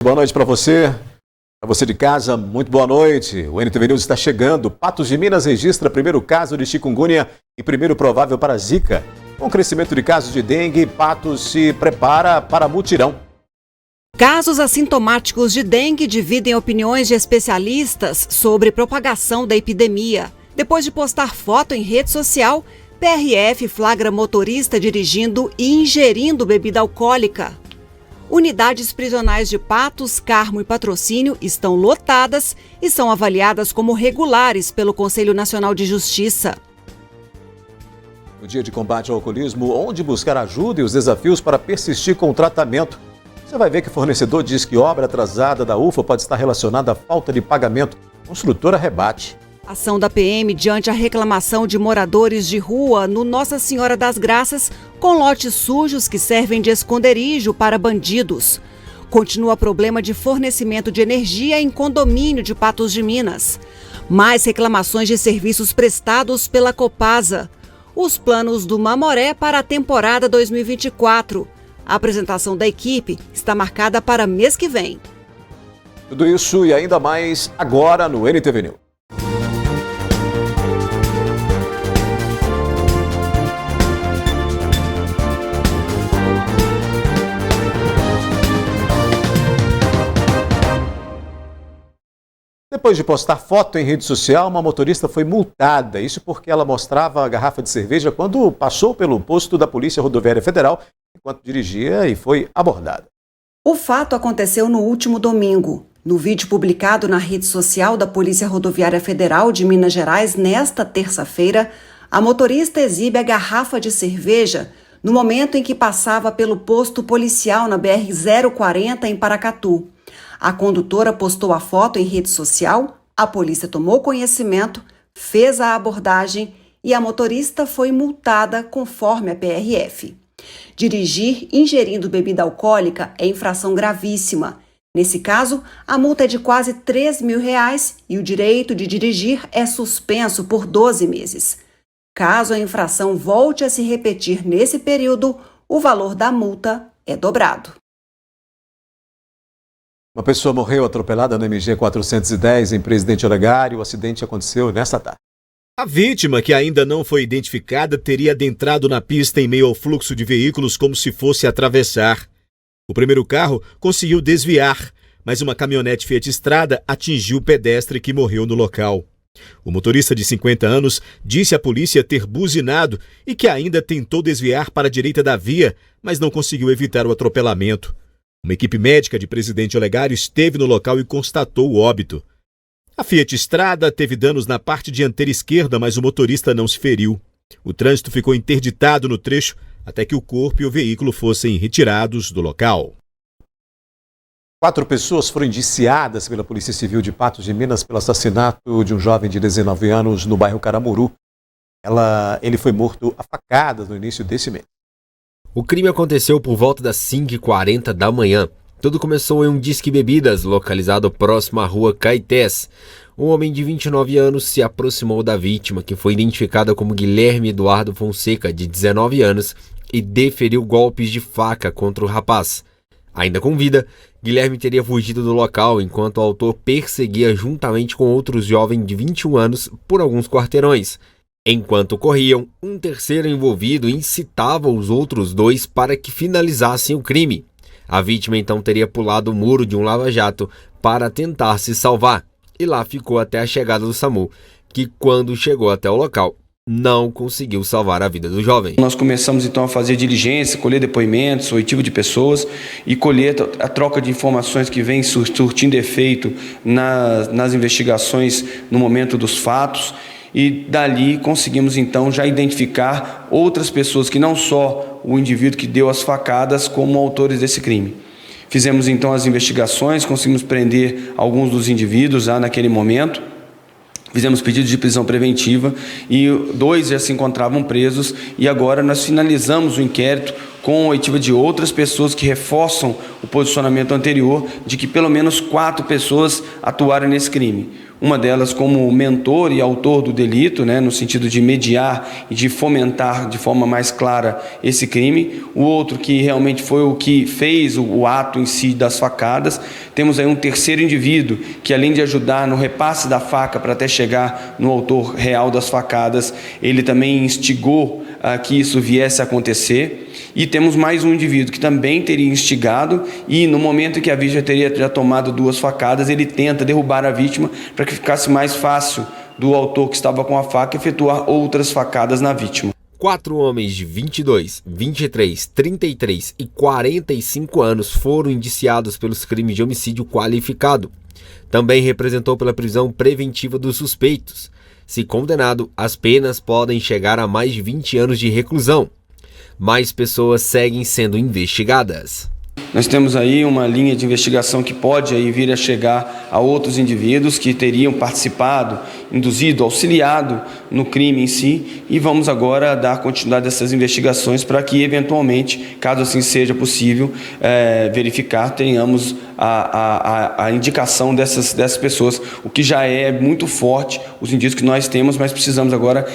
Boa noite para você de casa, muito boa noite. O NTV News está chegando. Patos de Minas registra primeiro caso de chikungunya e primeiro provável para Zika. Com o crescimento de casos de dengue, Patos se prepara para mutirão. Casos assintomáticos de dengue dividem opiniões de especialistas sobre propagação da epidemia. Depois de postar foto em rede social, PRF flagra motorista dirigindo e ingerindo bebida alcoólica. Unidades prisionais de Patos, Carmo e Patrocínio estão lotadas e são avaliadas como regulares pelo Conselho Nacional de Justiça. No dia de combate ao alcoolismo, onde buscar ajuda e os desafios para persistir com o tratamento. Você vai ver que o fornecedor diz que obra atrasada da UFA pode estar relacionada à falta de pagamento. Construtora rebate. Ação da PM diante a reclamação de moradores de rua no Nossa Senhora das Graças com lotes sujos que servem de esconderijo para bandidos. Continua problema de fornecimento de energia em condomínio de Patos de Minas. Mais reclamações de serviços prestados pela Copasa. Os planos do Mamoré para a temporada 2024. A apresentação da equipe está marcada para mês que vem. Tudo isso e ainda mais agora no NTV News. Depois de postar foto em rede social, uma motorista foi multada. Isso porque ela mostrava a garrafa de cerveja quando passou pelo posto da Polícia Rodoviária Federal enquanto dirigia e foi abordada. O fato aconteceu no último domingo. No vídeo publicado na rede social da Polícia Rodoviária Federal de Minas Gerais nesta terça-feira, a motorista exibe a garrafa de cerveja no momento em que passava pelo posto policial na BR-040 em Paracatu. A condutora postou a foto em rede social, a polícia tomou conhecimento, fez a abordagem e a motorista foi multada conforme a PRF. Dirigir ingerindo bebida alcoólica é infração gravíssima. Nesse caso, a multa é de quase R$3 mil e o direito de dirigir é suspenso por 12 meses. Caso a infração volte a se repetir nesse período, o valor da multa é dobrado. Uma pessoa morreu atropelada no MG 410 em Presidente Olegário. O acidente aconteceu nesta tarde. A vítima, que ainda não foi identificada, teria adentrado na pista em meio ao fluxo de veículos como se fosse atravessar. O primeiro carro conseguiu desviar, mas uma caminhonete Fiat Strada atingiu o pedestre que morreu no local. O motorista de 50 anos disse à polícia ter buzinado e que ainda tentou desviar para a direita da via, mas não conseguiu evitar o atropelamento. Uma equipe médica de Presidente Olegário esteve no local e constatou o óbito. A Fiat Strada teve danos na parte dianteira esquerda, mas o motorista não se feriu. O trânsito ficou interditado no trecho até que o corpo e o veículo fossem retirados do local. 4 pessoas foram indiciadas pela Polícia Civil de Patos de Minas pelo assassinato de um jovem de 19 anos no bairro Caramuru. Ele foi morto a facadas no início desse mês. O crime aconteceu por volta das 5h40 da manhã. Tudo começou em um Disque Bebidas, localizado próximo à rua Caetés. Um homem de 29 anos se aproximou da vítima, que foi identificada como Guilherme Eduardo Fonseca, de 19 anos, e deferiu golpes de faca contra o rapaz. Ainda com vida, Guilherme teria fugido do local enquanto o autor perseguia juntamente com outros jovens de 21 anos por alguns quarteirões. Enquanto corriam, um terceiro envolvido incitava os outros 2 para que finalizassem o crime. A vítima então teria pulado o muro de um lava-jato para tentar se salvar, e lá ficou até a chegada do SAMU, que quando chegou até o local, não conseguiu salvar a vida do jovem. Nós começamos então a fazer diligência, colher depoimentos, oitivo de pessoas e colher a troca de informações que vem surtindo efeito nas investigações no momento dos fatos. E dali conseguimos então já identificar outras pessoas que não só o indivíduo que deu as facadas como autores desse crime. Fizemos então as investigações, conseguimos prender alguns dos indivíduos já naquele momento. Fizemos pedido de prisão preventiva e 2 já se encontravam presos e agora nós finalizamos o inquérito com a oitiva de outras pessoas que reforçam o posicionamento anterior de que pelo menos 4 pessoas atuaram nesse crime. Uma delas como mentor e autor do delito, no sentido de mediar e de fomentar de forma mais clara esse crime. O outro que realmente foi o que fez o ato em si das facadas. Temos aí um terceiro indivíduo que, além de ajudar no repasse da faca para até chegar no autor real das facadas, ele também instigou que isso viesse a acontecer. E temos mais um indivíduo que também teria instigado e no momento em que a vítima teria já tomado 2 facadas, ele tenta derrubar a vítima para que ficasse mais fácil do autor que estava com a faca efetuar outras facadas na vítima. 4 homens de 22, 23, 33 e 45 anos foram indiciados pelos crimes de homicídio qualificado. Também representou pela prisão preventiva dos suspeitos. Se condenado, as penas podem chegar a mais de 20 anos de reclusão. Mais pessoas seguem sendo investigadas. Nós temos aí uma linha de investigação que pode aí vir a chegar a outros indivíduos que teriam participado, induzido, auxiliado no crime em si, e vamos agora dar continuidade a essas investigações para que, eventualmente, caso assim seja possível, verificar, tenhamos a indicação dessas pessoas, o que já é muito forte, os indícios que nós temos, mas precisamos agora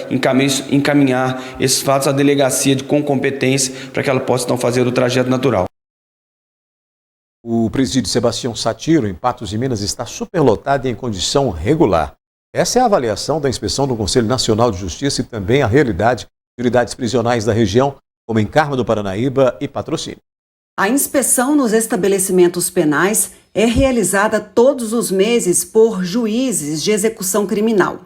encaminhar esses fatos à delegacia com competência para que ela possa então fazer o trajeto natural. O presídio Sebastião Satiro, em Patos de Minas, está superlotado e em condição regular. Essa é a avaliação da inspeção do Conselho Nacional de Justiça e também a realidade de unidades prisionais da região, como em Carmo do Paranaíba e Patrocínio. A inspeção nos estabelecimentos penais é realizada todos os meses por juízes de execução criminal.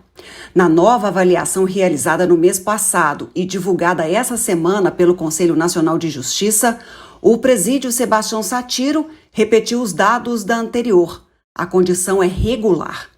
Na nova avaliação realizada no mês passado e divulgada essa semana pelo Conselho Nacional de Justiça, o presídio Sebastião Satiro repetiu os dados da anterior. A condição é regular.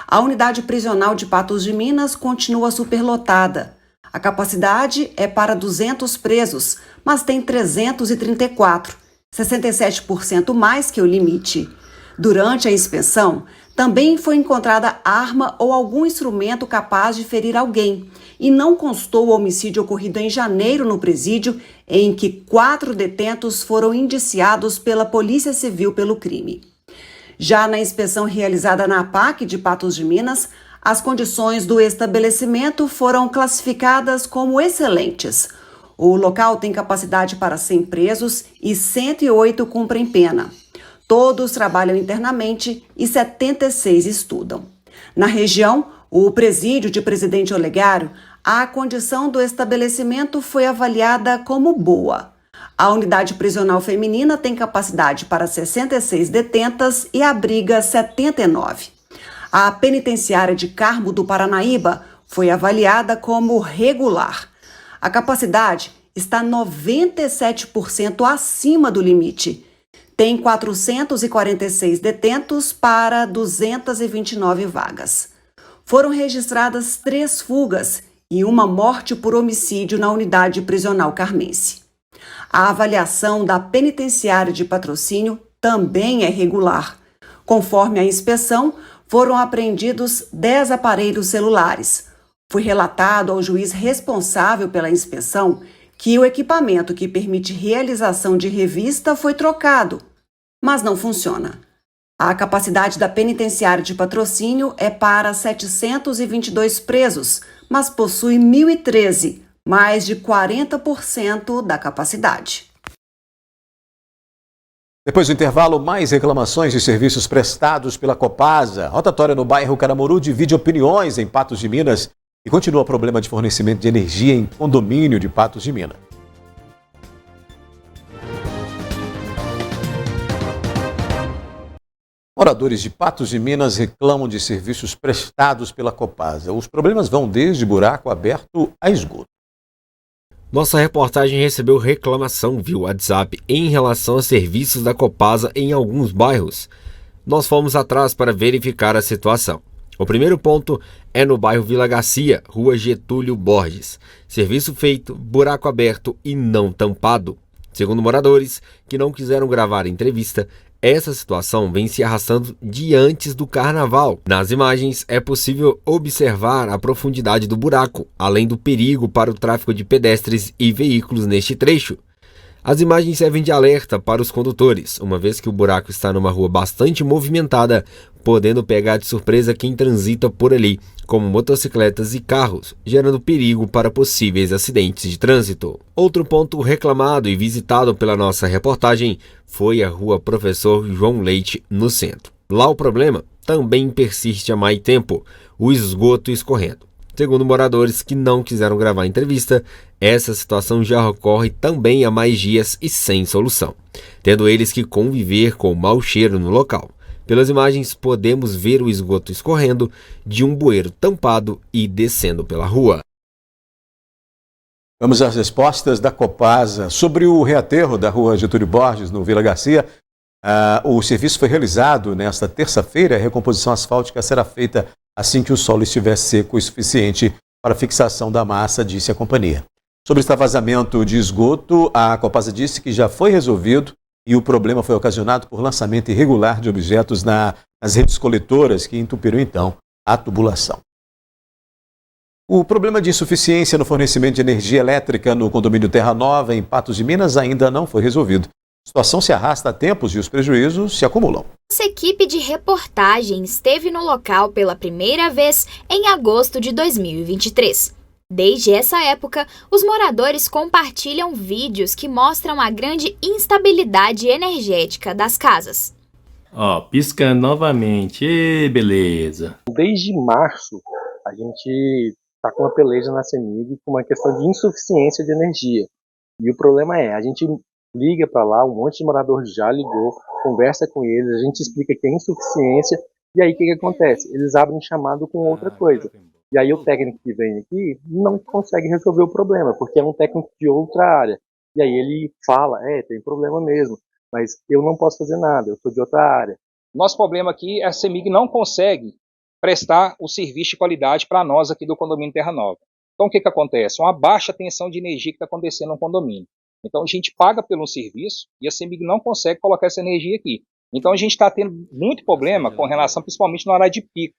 A unidade prisional de Patos de Minas continua superlotada. A capacidade é para 200 presos, mas tem 334, 67% mais que o limite. Durante a inspeção, também foi encontrada arma ou algum instrumento capaz de ferir alguém, e não constou o homicídio ocorrido em janeiro no presídio, em que 4 detentos foram indiciados pela Polícia Civil pelo crime. Já na inspeção realizada na APAC de Patos de Minas, as condições do estabelecimento foram classificadas como excelentes. O local tem capacidade para 100 presos e 108 cumprem pena. Todos trabalham internamente e 76 estudam. Na região, o presídio de Presidente Olegário, a condição do estabelecimento foi avaliada como boa. A unidade prisional feminina tem capacidade para 66 detentas e abriga 79. A penitenciária de Carmo do Paranaíba foi avaliada como regular. A capacidade está 97% acima do limite. Tem 446 detentos para 229 vagas. Foram registradas 3 fugas e uma morte por homicídio na unidade prisional carmense. A avaliação da penitenciária de Patrocínio também é regular. Conforme a inspeção, foram apreendidos 10 aparelhos celulares. Foi relatado ao juiz responsável pela inspeção que o equipamento que permite realização de revista foi trocado, mas não funciona. A capacidade da penitenciária de Patrocínio é para 722 presos, mas possui 1.013, mais de 40% da capacidade. Depois do intervalo, mais reclamações de serviços prestados pela Copasa. Rotatória no bairro Caramuru divide opiniões em Patos de Minas e continua o problema de fornecimento de energia em condomínio de Patos de Minas. Moradores de Patos de Minas reclamam de serviços prestados pela Copasa. Os problemas vão desde buraco aberto a esgoto. Nossa reportagem recebeu reclamação via WhatsApp em relação a serviços da Copasa em alguns bairros. Nós fomos atrás para verificar a situação. O primeiro ponto é no bairro Vila Garcia, Rua Getúlio Borges. Serviço feito, buraco aberto e não tampado. Segundo moradores que não quiseram gravar a entrevista, essa situação vem se arrastando de antes do carnaval. Nas imagens é possível observar a profundidade do buraco, além do perigo para o tráfego de pedestres e veículos neste trecho. As imagens servem de alerta para os condutores, uma vez que o buraco está numa rua bastante movimentada, podendo pegar de surpresa quem transita por ali, como motocicletas e carros, gerando perigo para possíveis acidentes de trânsito. Outro ponto reclamado e visitado pela nossa reportagem foi a rua Professor João Leite, no centro. Lá o problema também persiste há mais tempo, o esgoto escorrendo. Segundo moradores que não quiseram gravar a entrevista, essa situação já ocorre também há mais dias e sem solução, tendo eles que conviver com o mau cheiro no local. Pelas imagens, podemos ver o esgoto escorrendo de um bueiro tampado e descendo pela rua. Vamos às respostas da Copasa. Sobre o reaterro da rua Getúlio Borges, no Vila Garcia, o serviço foi realizado nesta terça-feira. A recomposição asfáltica será feita assim que o solo estiver seco o suficiente para a fixação da massa, disse a companhia. Sobre este vazamento de esgoto, a Copasa disse que já foi resolvido e o problema foi ocasionado por lançamento irregular de objetos nas redes coletoras que entupiram então a tubulação. O problema de insuficiência no fornecimento de energia elétrica no condomínio Terra Nova, em Patos de Minas, ainda não foi resolvido. A situação se arrasta há tempos e os prejuízos se acumulam. Essa equipe de reportagem esteve no local pela primeira vez em agosto de 2023. Desde essa época, os moradores compartilham vídeos que mostram a grande instabilidade energética das casas. Piscando novamente, beleza. Desde março, a gente está com uma peleja na CEMIG com uma questão de insuficiência de energia. E o problema a gente liga para lá, um monte de morador já ligou, conversa com eles, a gente explica que é insuficiência, e aí o que acontece? Eles abrem chamado com outra coisa. E aí o técnico que vem aqui não consegue resolver o problema, porque é um técnico de outra área. E aí ele fala, tem problema mesmo, mas eu não posso fazer nada, eu sou de outra área. Nosso problema aqui é a CEMIG não consegue prestar o serviço de qualidade para nós aqui do condomínio Terra Nova. Então o que acontece? Uma baixa tensão de energia que está acontecendo no condomínio. Então a gente paga pelo serviço e a CEMIG não consegue colocar essa energia aqui. Então a gente está tendo muito problema com relação, principalmente no horário de pico.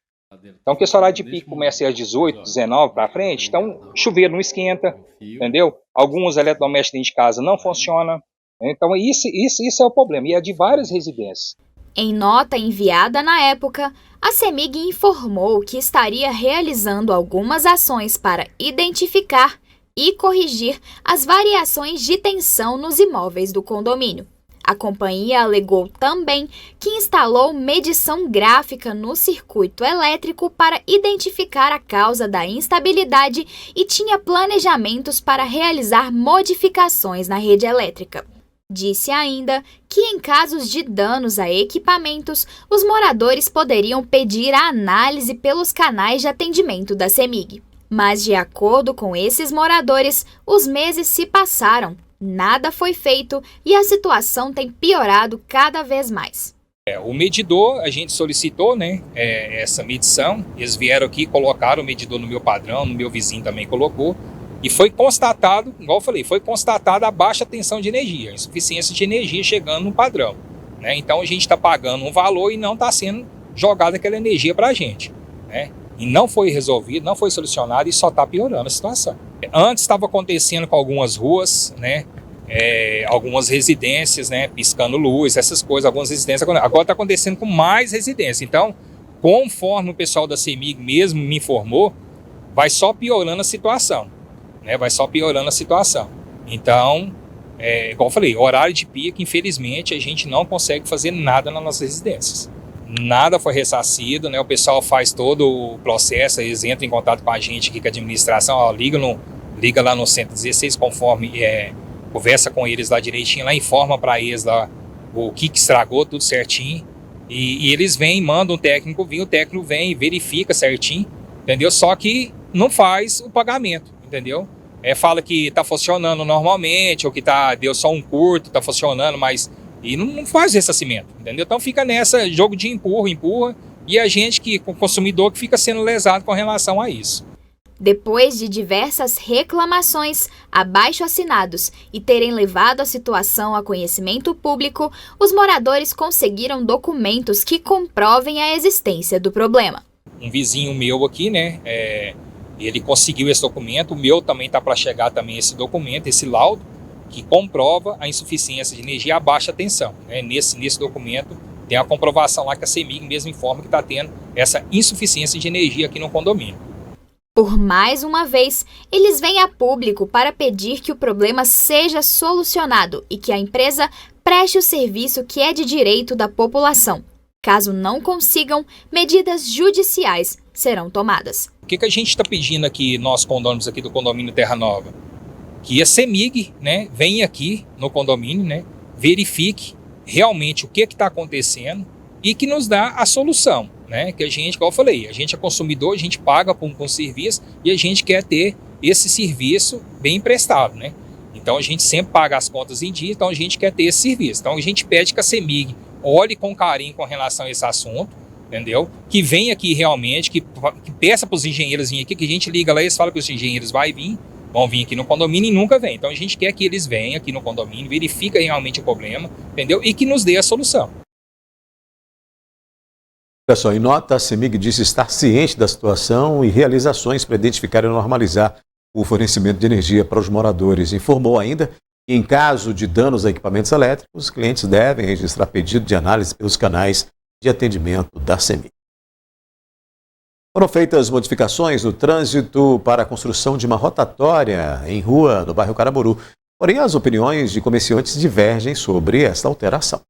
Então que esse horário de pico começa às 18, 19 para frente, então chuveiro não esquenta, entendeu? Alguns eletrodomésticos dentro de casa não funcionam. Então isso é o problema, e é de várias residências. Em nota enviada na época, a CEMIG informou que estaria realizando algumas ações para identificar e corrigir as variações de tensão nos imóveis do condomínio. A companhia alegou também que instalou medição gráfica no circuito elétrico para identificar a causa da instabilidade e tinha planejamentos para realizar modificações na rede elétrica. Disse ainda que, em casos de danos a equipamentos, os moradores poderiam pedir a análise pelos canais de atendimento da CEMIG. Mas, de acordo com esses moradores, os meses se passaram, nada foi feito e a situação tem piorado cada vez mais. O medidor, a gente solicitou, essa medição, eles vieram aqui, colocaram o medidor no meu padrão, no meu vizinho também colocou, e foi constatado, igual eu falei, foi constatada a baixa tensão de energia, a insuficiência de energia chegando no padrão. Então a gente está pagando um valor e não está sendo jogada aquela energia para a gente. E não foi resolvido, não foi solucionado e só está piorando a situação. Antes estava acontecendo com algumas ruas, algumas residências, piscando luz, essas coisas, algumas residências. Agora está acontecendo com mais residências. Então, conforme o pessoal da CEMIG mesmo me informou, vai só piorando a situação. Vai só piorando a situação. Então, igual eu falei, horário de pico, infelizmente, a gente não consegue fazer nada nas nossas residências. Nada foi ressarcido, o pessoal faz todo o processo, eles entram em contato com a gente aqui, com a administração, liga lá no 116, conforme conversa com eles lá direitinho, lá informa para eles lá o que estragou, tudo certinho, e eles vêm, mandam o técnico vem e verifica certinho, entendeu? Só que não faz o pagamento, entendeu? Fala que está funcionando normalmente, ou que deu só um curto, está funcionando, mas e não faz ressarcimento, entendeu? Então fica nessa jogo de empurra, e a gente, o consumidor, que fica sendo lesado com relação a isso. Depois de diversas reclamações, abaixo-assinados e terem levado a situação a conhecimento público, os moradores conseguiram documentos que comprovem a existência do problema. Um vizinho meu aqui, ele conseguiu esse documento, o meu também está para chegar também esse documento, esse laudo, que comprova a insuficiência de energia a baixa tensão. Né? Nesse documento tem a comprovação lá que a CEMIG mesmo informa que está tendo essa insuficiência de energia aqui no condomínio. Por mais uma vez, eles vêm a público para pedir que o problema seja solucionado e que a empresa preste o serviço que é de direito da população. Caso não consigam, medidas judiciais serão tomadas. O que a gente está pedindo aqui, nós condôminos aqui do condomínio Terra Nova? Que a CEMIG, né, venha aqui no condomínio, né, verifique realmente o que está acontecendo e que nos dá a solução. Né, que a gente, como eu falei, a gente é consumidor, a gente paga por um serviço e a gente quer ter esse serviço bem prestado, né? Então a gente sempre paga as contas em dia, então a gente quer ter esse serviço. Então a gente pede que a CEMIG olhe com carinho com relação a esse assunto, entendeu? Que venha aqui realmente, que peça para os engenheiros virem aqui, que a gente liga lá e eles falam que os engenheiros vão vir aqui no condomínio e nunca vêm. Então a gente quer que eles venham aqui no condomínio, verifiquem realmente o problema, entendeu? E que nos dê a solução. Pessoal, em nota, a CEMIG disse estar ciente da situação e realiza ações para identificar e normalizar o fornecimento de energia para os moradores. Informou ainda que, em caso de danos a equipamentos elétricos, os clientes devem registrar pedido de análise pelos canais de atendimento da CEMIG. Foram feitas modificações no trânsito para a construção de uma rotatória em rua no bairro Caramuru. Porém, as opiniões de comerciantes divergem sobre esta alteração.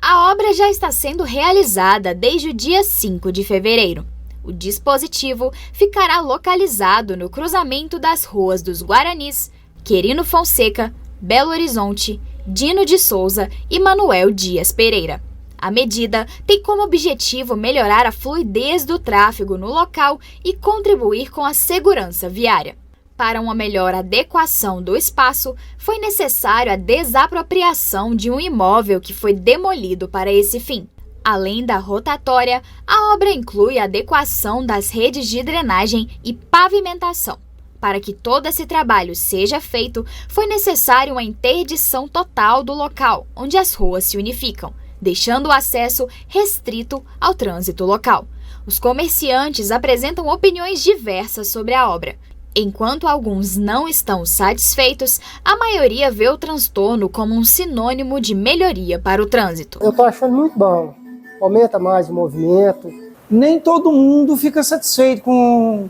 A obra já está sendo realizada desde o dia 5 de fevereiro. O dispositivo ficará localizado no cruzamento das ruas dos Guaranis, Querino Fonseca, Belo Horizonte, Dino de Souza e Manuel Dias Pereira. A medida tem como objetivo melhorar a fluidez do tráfego no local e contribuir com a segurança viária. Para uma melhor adequação do espaço, foi necessário a desapropriação de um imóvel que foi demolido para esse fim. Além da rotatória, a obra inclui a adequação das redes de drenagem e pavimentação. Para que todo esse trabalho seja feito, foi necessário uma interdição total do local, onde as ruas se unificam, deixando o acesso restrito ao trânsito local. Os comerciantes apresentam opiniões diversas sobre a obra. Enquanto alguns não estão satisfeitos, a maioria vê o transtorno como um sinônimo de melhoria para o trânsito. Eu estou achando muito bom. Aumenta mais o movimento. Nem todo mundo fica satisfeito com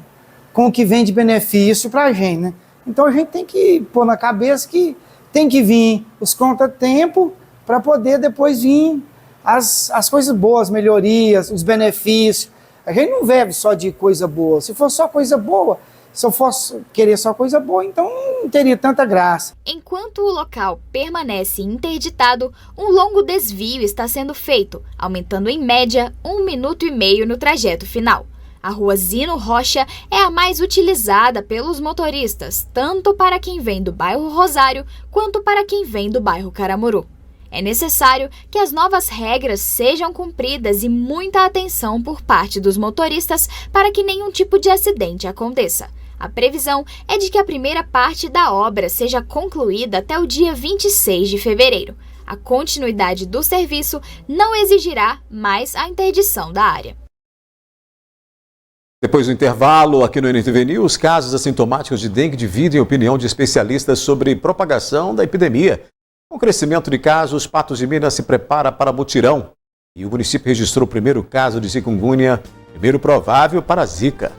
o que vem de benefício para a gente, né? Então a gente tem que pôr na cabeça que tem que vir os contratempos para poder depois vir as coisas boas, melhorias, os benefícios. A gente não vive só de coisa boa. Se for só coisa boa, se eu fosse querer só coisa boa, então não teria tanta graça. Enquanto o local permanece interditado, um longo desvio está sendo feito, aumentando em média 1,5 minutos no trajeto final. A rua Zino Rocha é a mais utilizada pelos motoristas, tanto para quem vem do bairro Rosário, quanto para quem vem do bairro Caramuru. É necessário que as novas regras sejam cumpridas e muita atenção por parte dos motoristas para que nenhum tipo de acidente aconteça. A previsão é de que a primeira parte da obra seja concluída até o dia 26 de fevereiro. A continuidade do serviço não exigirá mais a interdição da área. Depois do intervalo, aqui no NTV News, casos assintomáticos de dengue dividem a opinião de especialistas sobre propagação da epidemia. Com o crescimento de casos, Patos de Minas se prepara para mutirão. E o município registrou o primeiro caso de chikungunya, primeiro provável para a Zika.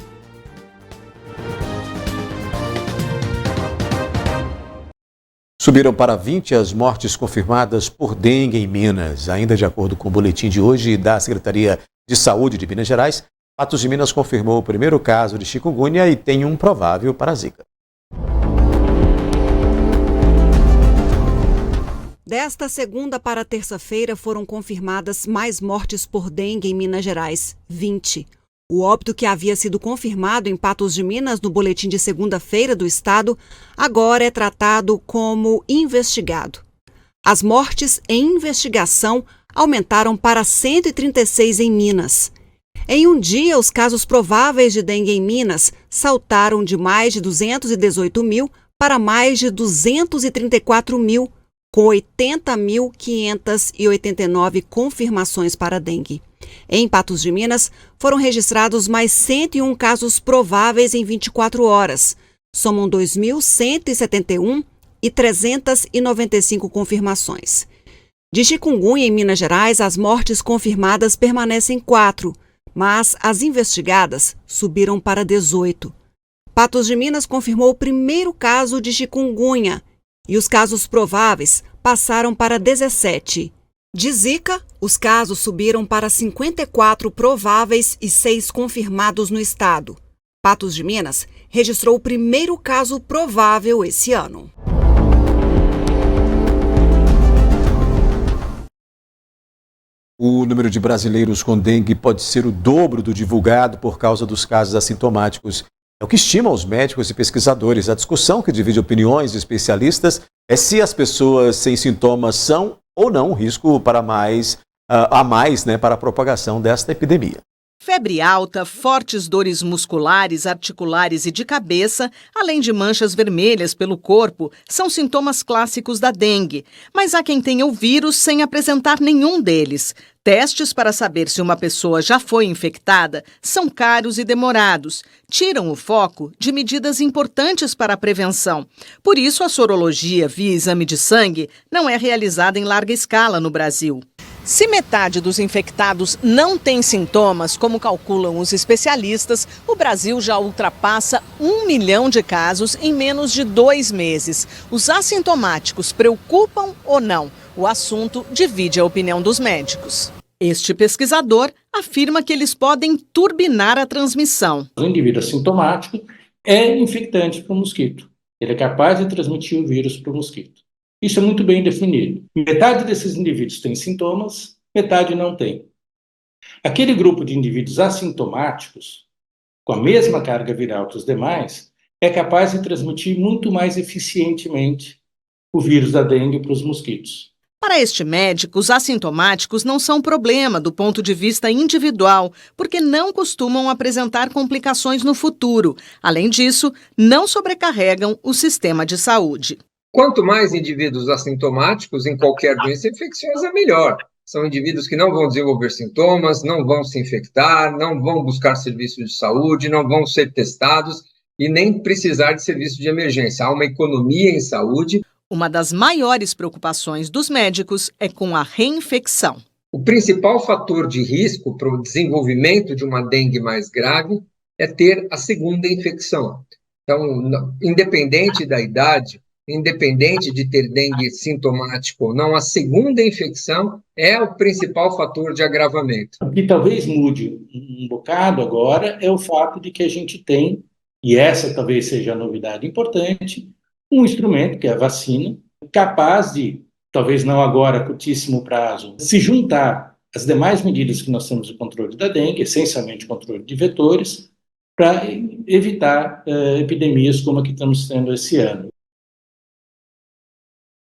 Subiram para 20 as mortes confirmadas por dengue em Minas. Ainda de acordo com o boletim de hoje da Secretaria de Saúde de Minas Gerais, Patos de Minas confirmou o primeiro caso de chikungunya e tem um provável para a Zika. Desta segunda para terça-feira foram confirmadas mais mortes por dengue em Minas Gerais, 20. O óbito que havia sido confirmado em Patos de Minas no boletim de segunda-feira do estado, agora é tratado como investigado. As mortes em investigação aumentaram para 136 em Minas. Em um dia, os casos prováveis de dengue em Minas saltaram de mais de 218 mil para mais de 234 mil, com 80.589 confirmações para dengue. Em Patos de Minas, foram registrados mais 101 casos prováveis em 24 horas. Somam 2.171 e 395 confirmações. De chikungunya em Minas Gerais, as mortes confirmadas permanecem 4, mas as investigadas subiram para 18. Patos de Minas confirmou o primeiro caso de chikungunya e os casos prováveis passaram para 17. De Zika, os casos subiram para 54 prováveis e 6 confirmados no estado. Patos de Minas registrou o primeiro caso provável esse ano. O número de brasileiros com dengue pode ser o dobro do divulgado por causa dos casos assintomáticos. É o que estimam os médicos e pesquisadores. A discussão que divide opiniões de especialistas é se as pessoas sem sintomas são ou não um risco para para a propagação desta epidemia. Febre alta, fortes dores musculares, articulares e de cabeça, além de manchas vermelhas pelo corpo, são sintomas clássicos da dengue. Mas há quem tenha o vírus sem apresentar nenhum deles. Testes para saber se uma pessoa já foi infectada são caros e demorados. Tiram o foco de medidas importantes para a prevenção. Por isso, a sorologia via exame de sangue não é realizada em larga escala no Brasil. Se metade dos infectados não tem sintomas, como calculam os especialistas, o Brasil já ultrapassa 1 milhão de casos em menos de 2 meses. Os assintomáticos preocupam ou não? O assunto divide a opinião dos médicos. Este pesquisador afirma que eles podem turbinar a transmissão. O indivíduo assintomático é infectante para o mosquito. Ele é capaz de transmitir o vírus para o mosquito. Isso é muito bem definido. Metade desses indivíduos tem sintomas, metade não tem. Aquele grupo de indivíduos assintomáticos, com a mesma carga viral que os demais, é capaz de transmitir muito mais eficientemente o vírus da dengue para os mosquitos. Para este médico, os assintomáticos não são problema do ponto de vista individual, porque não costumam apresentar complicações no futuro. Além disso, não sobrecarregam o sistema de saúde. Quanto mais indivíduos assintomáticos em qualquer doença infecciosa, melhor. São indivíduos que não vão desenvolver sintomas, não vão se infectar, não vão buscar serviços de saúde, não vão ser testados e nem precisar de serviço de emergência. Há uma economia em saúde. Uma das maiores preocupações dos médicos é com a reinfecção. O principal fator de risco para o desenvolvimento de uma dengue mais grave é ter a segunda infecção. Então, independente da idade, independente de ter dengue sintomático ou não, a segunda infecção é o principal fator de agravamento. O que talvez mude um bocado agora é o fato de que a gente tem, e essa talvez seja a novidade importante, um instrumento, que é a vacina, capaz de, talvez não agora, a curtíssimo prazo, se juntar às demais medidas que nós temos de controle da dengue, essencialmente o controle de vetores, para evitar epidemias como a que estamos tendo esse ano.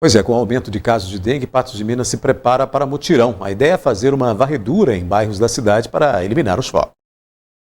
Pois é, com o aumento de casos de dengue, Patos de Minas se prepara para mutirão. A ideia é fazer uma varredura em bairros da cidade para eliminar os focos.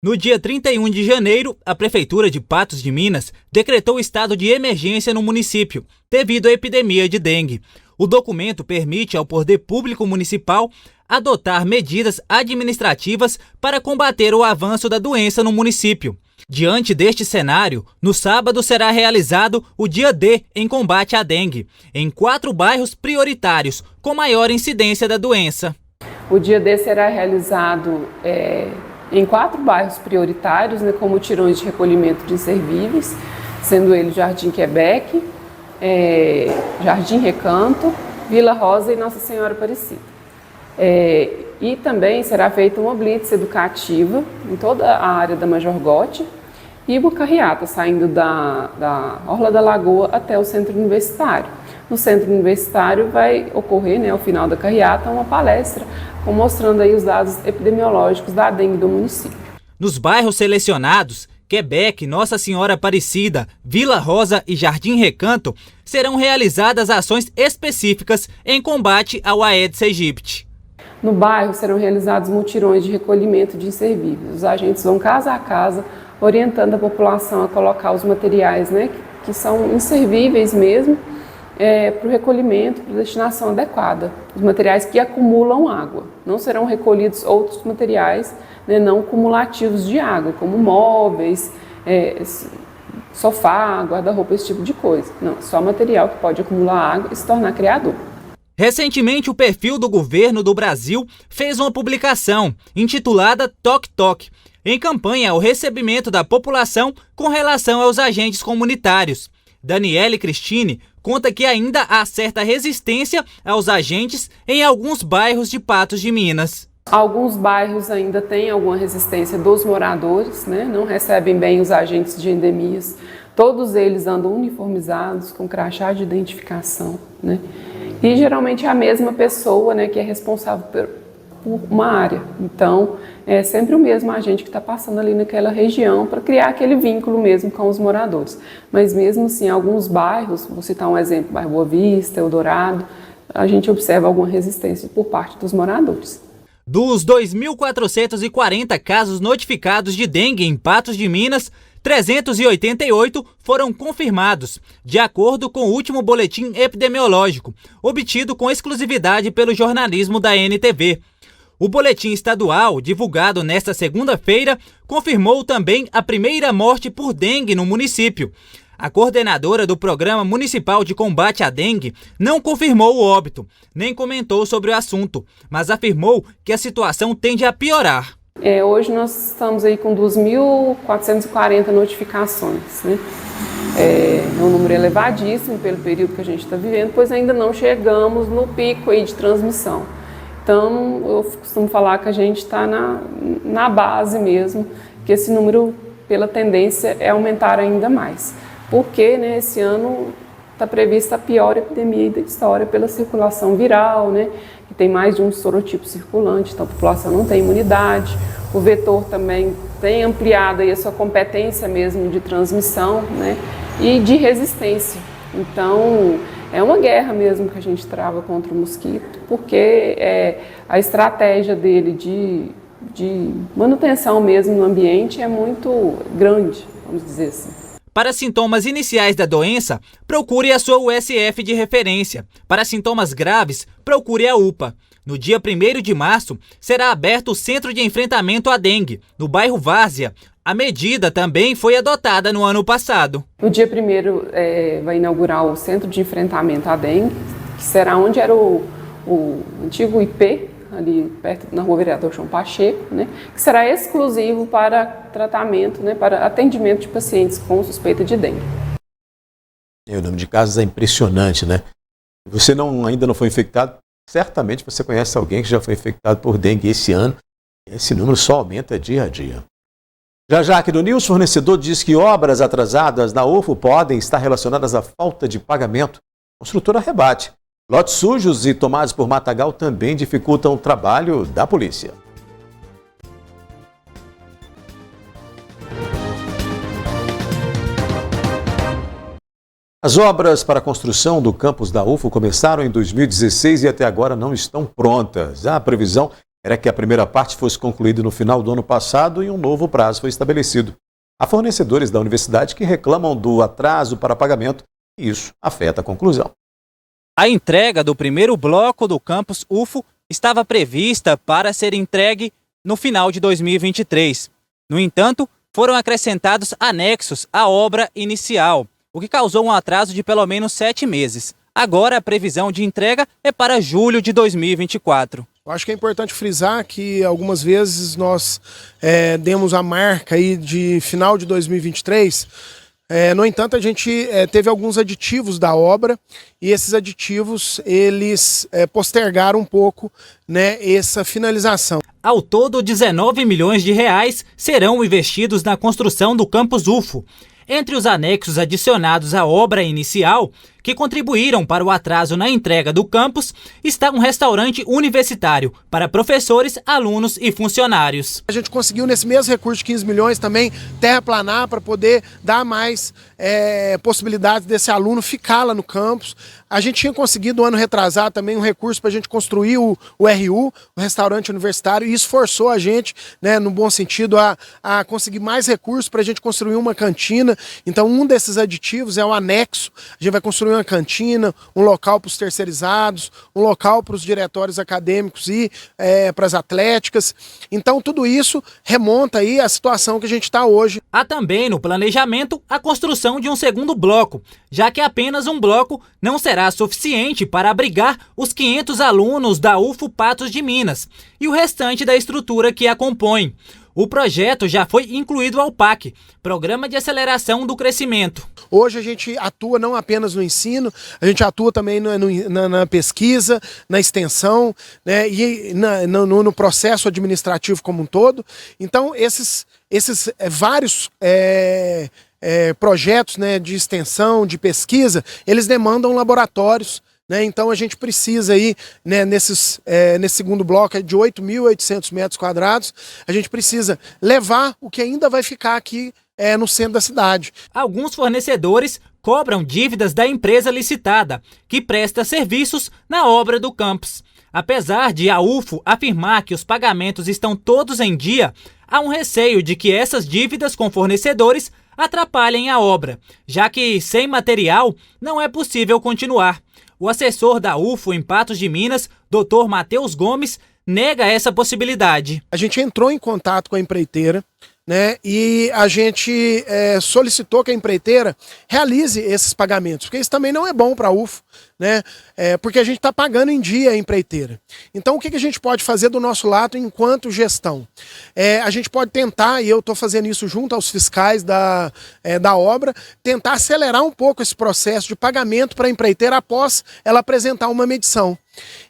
No dia 31 de janeiro, a Prefeitura de Patos de Minas decretou estado de emergência no município, devido à epidemia de dengue. O documento permite ao poder público municipal adotar medidas administrativas para combater o avanço da doença no município. Diante deste cenário, no sábado será realizado o Dia D em combate à dengue, em 4 bairros prioritários com maior incidência da doença. O Dia D será realizado em 4 bairros prioritários, com mutirões de recolhimento de inservíveis, sendo eles Jardim Quebec, Jardim Recanto, Vila Rosa e Nossa Senhora Aparecida. E também será feita uma blitz educativa em toda a área da Major Gotti e uma carreata saindo da Orla da Lagoa até o Centro Universitário. No Centro Universitário vai ocorrer, ao final da carreata, uma palestra mostrando aí os dados epidemiológicos da dengue do município. Nos bairros selecionados, Quebec, Nossa Senhora Aparecida, Vila Rosa e Jardim Recanto, serão realizadas ações específicas em combate ao Aedes aegypti. No bairro serão realizados mutirões de recolhimento de inservíveis. Os agentes vão casa a casa, orientando a população a colocar os materiais que são inservíveis mesmo, para o recolhimento, para a destinação adequada. Os materiais que acumulam água. Não serão recolhidos outros materiais não cumulativos de água, como móveis, sofá, guarda-roupa, esse tipo de coisa. Não, só material que pode acumular água e se tornar criador. Recentemente, o perfil do governo do Brasil fez uma publicação intitulada Toque Toque, em campanha ao recebimento da população com relação aos agentes comunitários. Daniele Cristine conta que ainda há certa resistência aos agentes em alguns bairros de Patos de Minas. Alguns bairros ainda têm alguma resistência dos moradores, né? Não recebem bem os agentes de endemias. Todos eles andam uniformizados, com crachá de identificação, né? E geralmente é a mesma pessoa, né, que é responsável por uma área. Então, é sempre o mesmo agente que está passando ali naquela região para criar aquele vínculo mesmo com os moradores. Mas mesmo assim, alguns bairros, vou citar um exemplo, bairro Boa Vista, Eldorado, a gente observa alguma resistência por parte dos moradores. Dos 2.440 casos notificados de dengue em Patos de Minas, 388 foram confirmados, de acordo com o último boletim epidemiológico, obtido com exclusividade pelo jornalismo da NTV. O boletim estadual, divulgado nesta segunda-feira, confirmou também a primeira morte por dengue no município. A coordenadora do Programa Municipal de Combate à Dengue não confirmou o óbito, nem comentou sobre o assunto, mas afirmou que a situação tende a piorar. Hoje nós estamos aí com 2.440 notificações, né? É um número elevadíssimo pelo período que a gente está vivendo, pois ainda não chegamos no pico aí de transmissão. Então, eu costumo falar que a gente está na base mesmo, que esse número, pela tendência, é aumentar ainda mais. Porque, né, esse ano está prevista a pior epidemia da história pela circulação viral, né, que tem mais de um sorotipo circulante, então a população não tem imunidade. O vetor também tem ampliado aí a sua competência mesmo de transmissão, né, e de resistência. Então, é uma guerra mesmo que a gente trava contra o mosquito, porque a estratégia dele de manutenção mesmo no ambiente é muito grande, vamos dizer assim. Para sintomas iniciais da doença, procure a sua USF de referência. Para sintomas graves, procure a UPA. No dia 1º de março, será aberto o Centro de Enfrentamento à Dengue, no bairro Várzea. A medida também foi adotada no ano passado. No dia 1º vai inaugurar o Centro de Enfrentamento à Dengue, que será onde era o antigo IP, ali perto na Rua Vereador João Pacheco, né, que será exclusivo para tratamento, né, para atendimento de pacientes com suspeita de dengue. O número de casos é impressionante, né? Você ainda não foi infectado, certamente você conhece alguém que já foi infectado por dengue esse ano. Esse número só aumenta dia a dia. Já aqui no News, o fornecedor diz que obras atrasadas na UFO podem estar relacionadas à falta de pagamento. A construtora rebate. Lotes sujos e tomados por matagal também dificultam o trabalho da polícia. As obras para a construção do campus da UFO começaram em 2016 e até agora não estão prontas. A previsão era que a primeira parte fosse concluída no final do ano passado e um novo prazo foi estabelecido. Há fornecedores da universidade que reclamam do atraso para pagamento e isso afeta a conclusão. A entrega do primeiro bloco do campus UFO estava prevista para ser entregue no final de 2023. No entanto, foram acrescentados anexos à obra inicial, o que causou um atraso de pelo menos 7 meses. Agora, a previsão de entrega é para julho de 2024. Eu acho que é importante frisar que algumas vezes nós demos a marca aí de final de 2023. No entanto, a gente teve alguns aditivos da obra e esses aditivos eles postergaram um pouco, né, essa finalização. Ao todo, 19 milhões de reais serão investidos na construção do campus UFO. Entre os anexos adicionados à obra inicial, que contribuíram para o atraso na entrega do campus, está um restaurante universitário para professores, alunos e funcionários. A gente conseguiu, nesse mesmo recurso de 15 milhões, também terraplanar para poder dar mais possibilidades desse aluno ficar lá no campus. A gente tinha conseguido, ano retrasado, também um recurso para a gente construir o RU, o restaurante universitário, e isso forçou a gente, né, no bom sentido, a conseguir mais recursos para a gente construir uma cantina. Então, um desses aditivos é o anexo. A gente vai construir uma cantina, um local para os terceirizados, um local para os diretórios acadêmicos e para as atléticas. Então tudo isso remonta aí à situação que a gente está hoje. Há também no planejamento a construção de um segundo bloco, já que apenas um bloco não será suficiente para abrigar os 500 alunos da UFO Patos de Minas e o restante da estrutura que a compõe. O projeto já foi incluído ao PAC, Programa de Aceleração do Crescimento. Hoje a gente atua não apenas no ensino, a gente atua também na pesquisa, na extensão, né, e no processo administrativo como um todo. Então, esses vários projetos, né, de extensão, de pesquisa, eles demandam laboratórios. Então a gente precisa aí, né, nesse segundo bloco de 8.800 metros quadrados, a gente precisa levar o que ainda vai ficar aqui no centro da cidade. Alguns fornecedores cobram dívidas da empresa licitada, que presta serviços na obra do campus. Apesar de a UFO afirmar que os pagamentos estão todos em dia, há um receio de que essas dívidas com fornecedores atrapalhem a obra, já que sem material não é possível continuar. O assessor da UFO em Patos de Minas, Dr. Matheus Gomes, nega essa possibilidade. A gente entrou em contato com a empreiteira, né, e a gente solicitou que a empreiteira realize esses pagamentos, porque isso também não é bom para a UFO, né, porque a gente está pagando em dia a empreiteira. Então o que a gente pode fazer do nosso lado enquanto gestão? A gente pode tentar, e eu estou fazendo isso junto aos fiscais da obra, tentar acelerar um pouco esse processo de pagamento para a empreiteira após ela apresentar uma medição.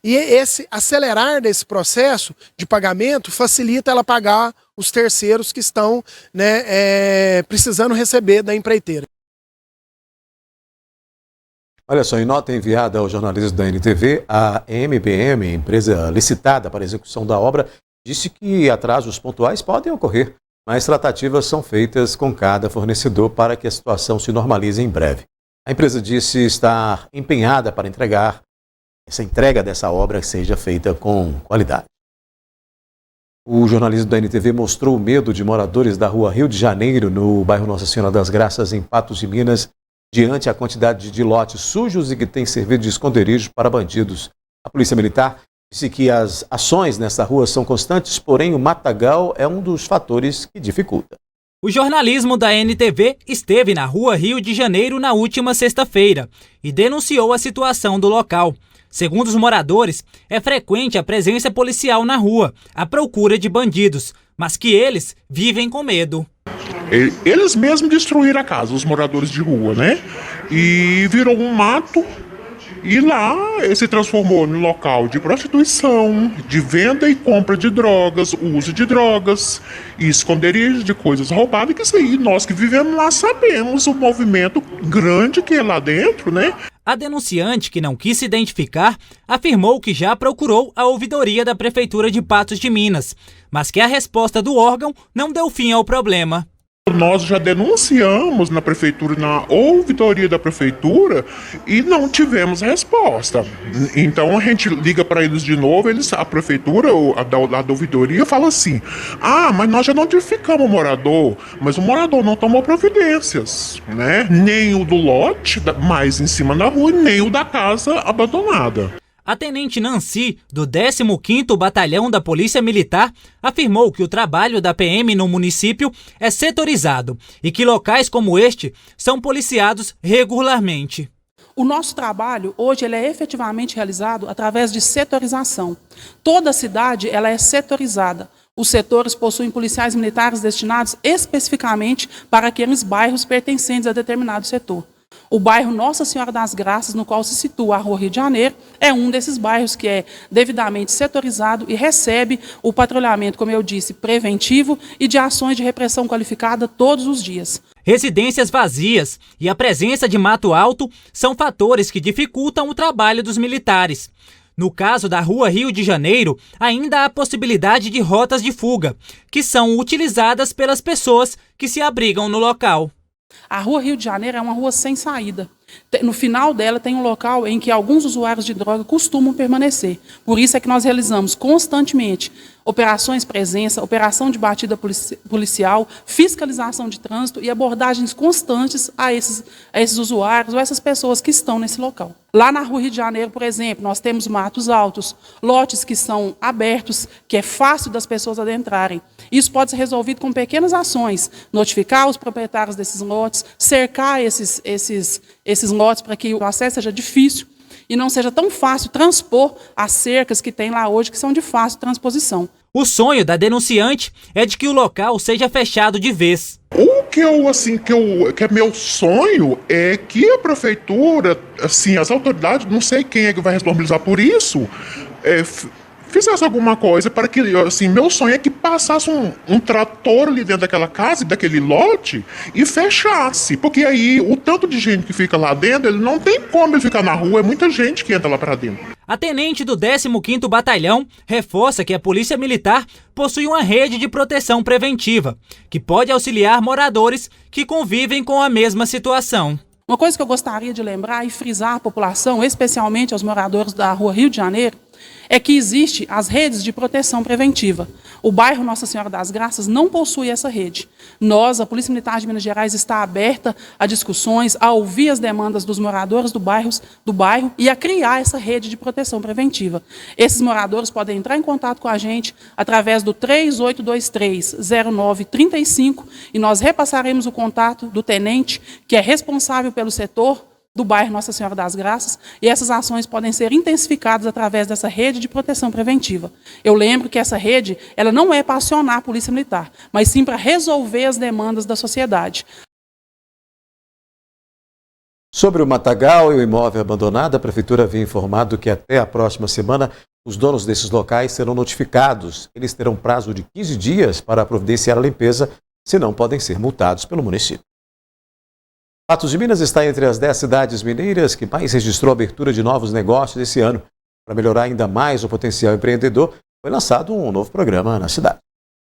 E esse acelerar desse processo de pagamento facilita ela pagar os terceiros que estão, né, precisando receber da empreiteira. Olha só, em nota enviada ao jornalismo da NTV, a MBM, empresa licitada para a execução da obra, disse que atrasos pontuais podem ocorrer, mas tratativas são feitas com cada fornecedor para que a situação se normalize em breve. A empresa disse estar empenhada para essa entrega dessa obra seja feita com qualidade. O jornalismo da NTV mostrou o medo de moradores da rua Rio de Janeiro, no bairro Nossa Senhora das Graças, em Patos de Minas, diante a quantidade de lotes sujos e que têm servido de esconderijo para bandidos. A Polícia Militar disse que as ações nessa rua são constantes, porém o matagal é um dos fatores que dificulta. O jornalismo da NTV esteve na rua Rio de Janeiro na última sexta-feira e denunciou a situação do local. Segundo os moradores, é frequente a presença policial na rua, à procura de bandidos, mas que eles vivem com medo. Eles mesmos destruíram a casa, os moradores de rua, né? E virou um mato. E lá se transformou num local de prostituição, de venda e compra de drogas, uso de drogas e esconderijo de coisas roubadas, que isso aí, nós que vivemos lá sabemos o movimento grande que é lá dentro, né? A denunciante, que não quis se identificar, afirmou que já procurou a ouvidoria da Prefeitura de Patos de Minas, mas que a resposta do órgão não deu fim ao problema. Nós já denunciamos na prefeitura, na ouvidoria da prefeitura, e não tivemos resposta. Então a gente liga para eles de novo, a prefeitura, a da ouvidoria, fala assim: mas nós já notificamos o morador, mas o morador não tomou providências, né? Nem o do lote, mais em cima da rua, nem o da casa abandonada. A tenente Nancy, do 15º Batalhão da Polícia Militar, afirmou que o trabalho da PM no município é setorizado e que locais como este são policiados regularmente. O nosso trabalho, hoje, ele é efetivamente realizado através de setorização. Toda a cidade ela é setorizada. Os setores possuem policiais militares destinados especificamente para aqueles bairros pertencentes a determinado setor. O bairro Nossa Senhora das Graças, no qual se situa a Rua Rio de Janeiro, é um desses bairros que é devidamente setorizado e recebe o patrulhamento, como eu disse, preventivo e de ações de repressão qualificada todos os dias. Residências vazias e a presença de mato alto são fatores que dificultam o trabalho dos militares. No caso da Rua Rio de Janeiro, ainda há a possibilidade de rotas de fuga, que são utilizadas pelas pessoas que se abrigam no local. A Rua Rio de Janeiro é uma rua sem saída. No final dela tem um local em que alguns usuários de droga costumam permanecer. Por isso é que nós realizamos constantemente operações presença, operação de batida policial, fiscalização de trânsito e abordagens constantes a esses usuários ou essas pessoas que estão nesse local. Lá na Rua Rio de Janeiro, por exemplo, nós temos matos altos, lotes que são abertos, que é fácil das pessoas adentrarem. Isso pode ser resolvido com pequenas ações, notificar os proprietários desses lotes, cercar esses lotes para que o acesso seja difícil e não seja tão fácil transpor as cercas que tem lá hoje, que são de fácil transposição. O sonho da denunciante é de que o local seja fechado de vez. O que é meu sonho é que a prefeitura, assim, as autoridades, não sei quem é que vai responsabilizar por isso, fizesse alguma coisa para que, assim, meu sonho é que passasse um trator ali dentro daquela casa, daquele lote, e fechasse. Porque aí, o tanto de gente que fica lá dentro, ele não tem como ele ficar na rua, é muita gente que entra lá para dentro. A tenente do 15º Batalhão reforça que a Polícia Militar possui uma rede de proteção preventiva, que pode auxiliar moradores que convivem com a mesma situação. Uma coisa que eu gostaria de lembrar e frisar à população, especialmente aos moradores da Rua Rio de Janeiro, é que existe as redes de proteção preventiva. O bairro Nossa Senhora das Graças não possui essa rede. Nós, a Polícia Militar de Minas Gerais, está aberta a discussões, a ouvir as demandas dos moradores do bairro e a criar essa rede de proteção preventiva. Esses moradores podem entrar em contato com a gente através do 3823-0935 e nós repassaremos o contato do tenente, que é responsável pelo setor do bairro Nossa Senhora das Graças, e essas ações podem ser intensificadas através dessa rede de proteção preventiva. Eu lembro que essa rede, ela não é para acionar a Polícia Militar, mas sim para resolver as demandas da sociedade. Sobre o matagal e o imóvel abandonado, a Prefeitura havia informado que até a próxima semana os donos desses locais serão notificados. Eles terão prazo de 15 dias para providenciar a limpeza, senão podem ser multados pelo município. Patos de Minas está entre as 10 cidades mineiras que mais registrou a abertura de novos negócios esse ano. Para melhorar ainda mais o potencial empreendedor, foi lançado um novo programa na cidade.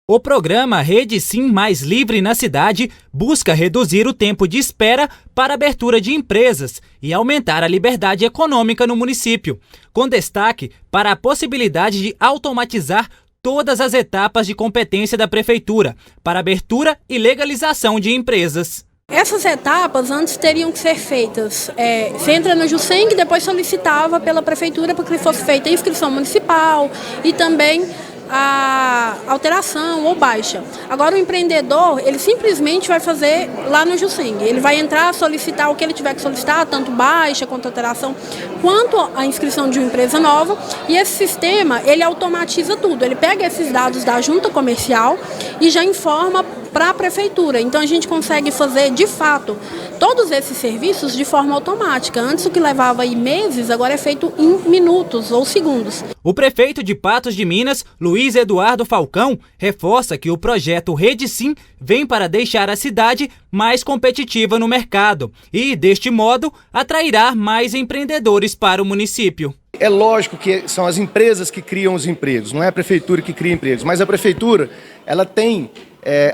O programa Rede Sim Mais Livre na Cidade busca reduzir o tempo de espera para a abertura de empresas e aumentar a liberdade econômica no município, com destaque para a possibilidade de automatizar todas as etapas de competência da Prefeitura para abertura e legalização de empresas. Essas etapas antes teriam que ser feitas. Você entra no Juseng e depois solicitava pela Prefeitura para que fosse feita a inscrição municipal e também a alteração ou baixa. Agora o empreendedor, ele simplesmente vai fazer lá no Juseng. Ele vai entrar, solicitar o que ele tiver que solicitar, tanto baixa quanto alteração, quanto a inscrição de uma empresa nova. E esse sistema, ele automatiza tudo. Ele pega esses dados da junta comercial e já informa para a Prefeitura. Então a gente consegue fazer, de fato, todos esses serviços de forma automática. Antes o que levava aí meses, agora é feito em minutos ou segundos. O prefeito de Patos de Minas, Luiz Eduardo Falcão, reforça que o projeto Rede Sim vem para deixar a cidade mais competitiva no mercado e, deste modo, atrairá mais empreendedores para o município. É lógico que são as empresas que criam os empregos, não é a Prefeitura que cria empregos, mas a Prefeitura ela tem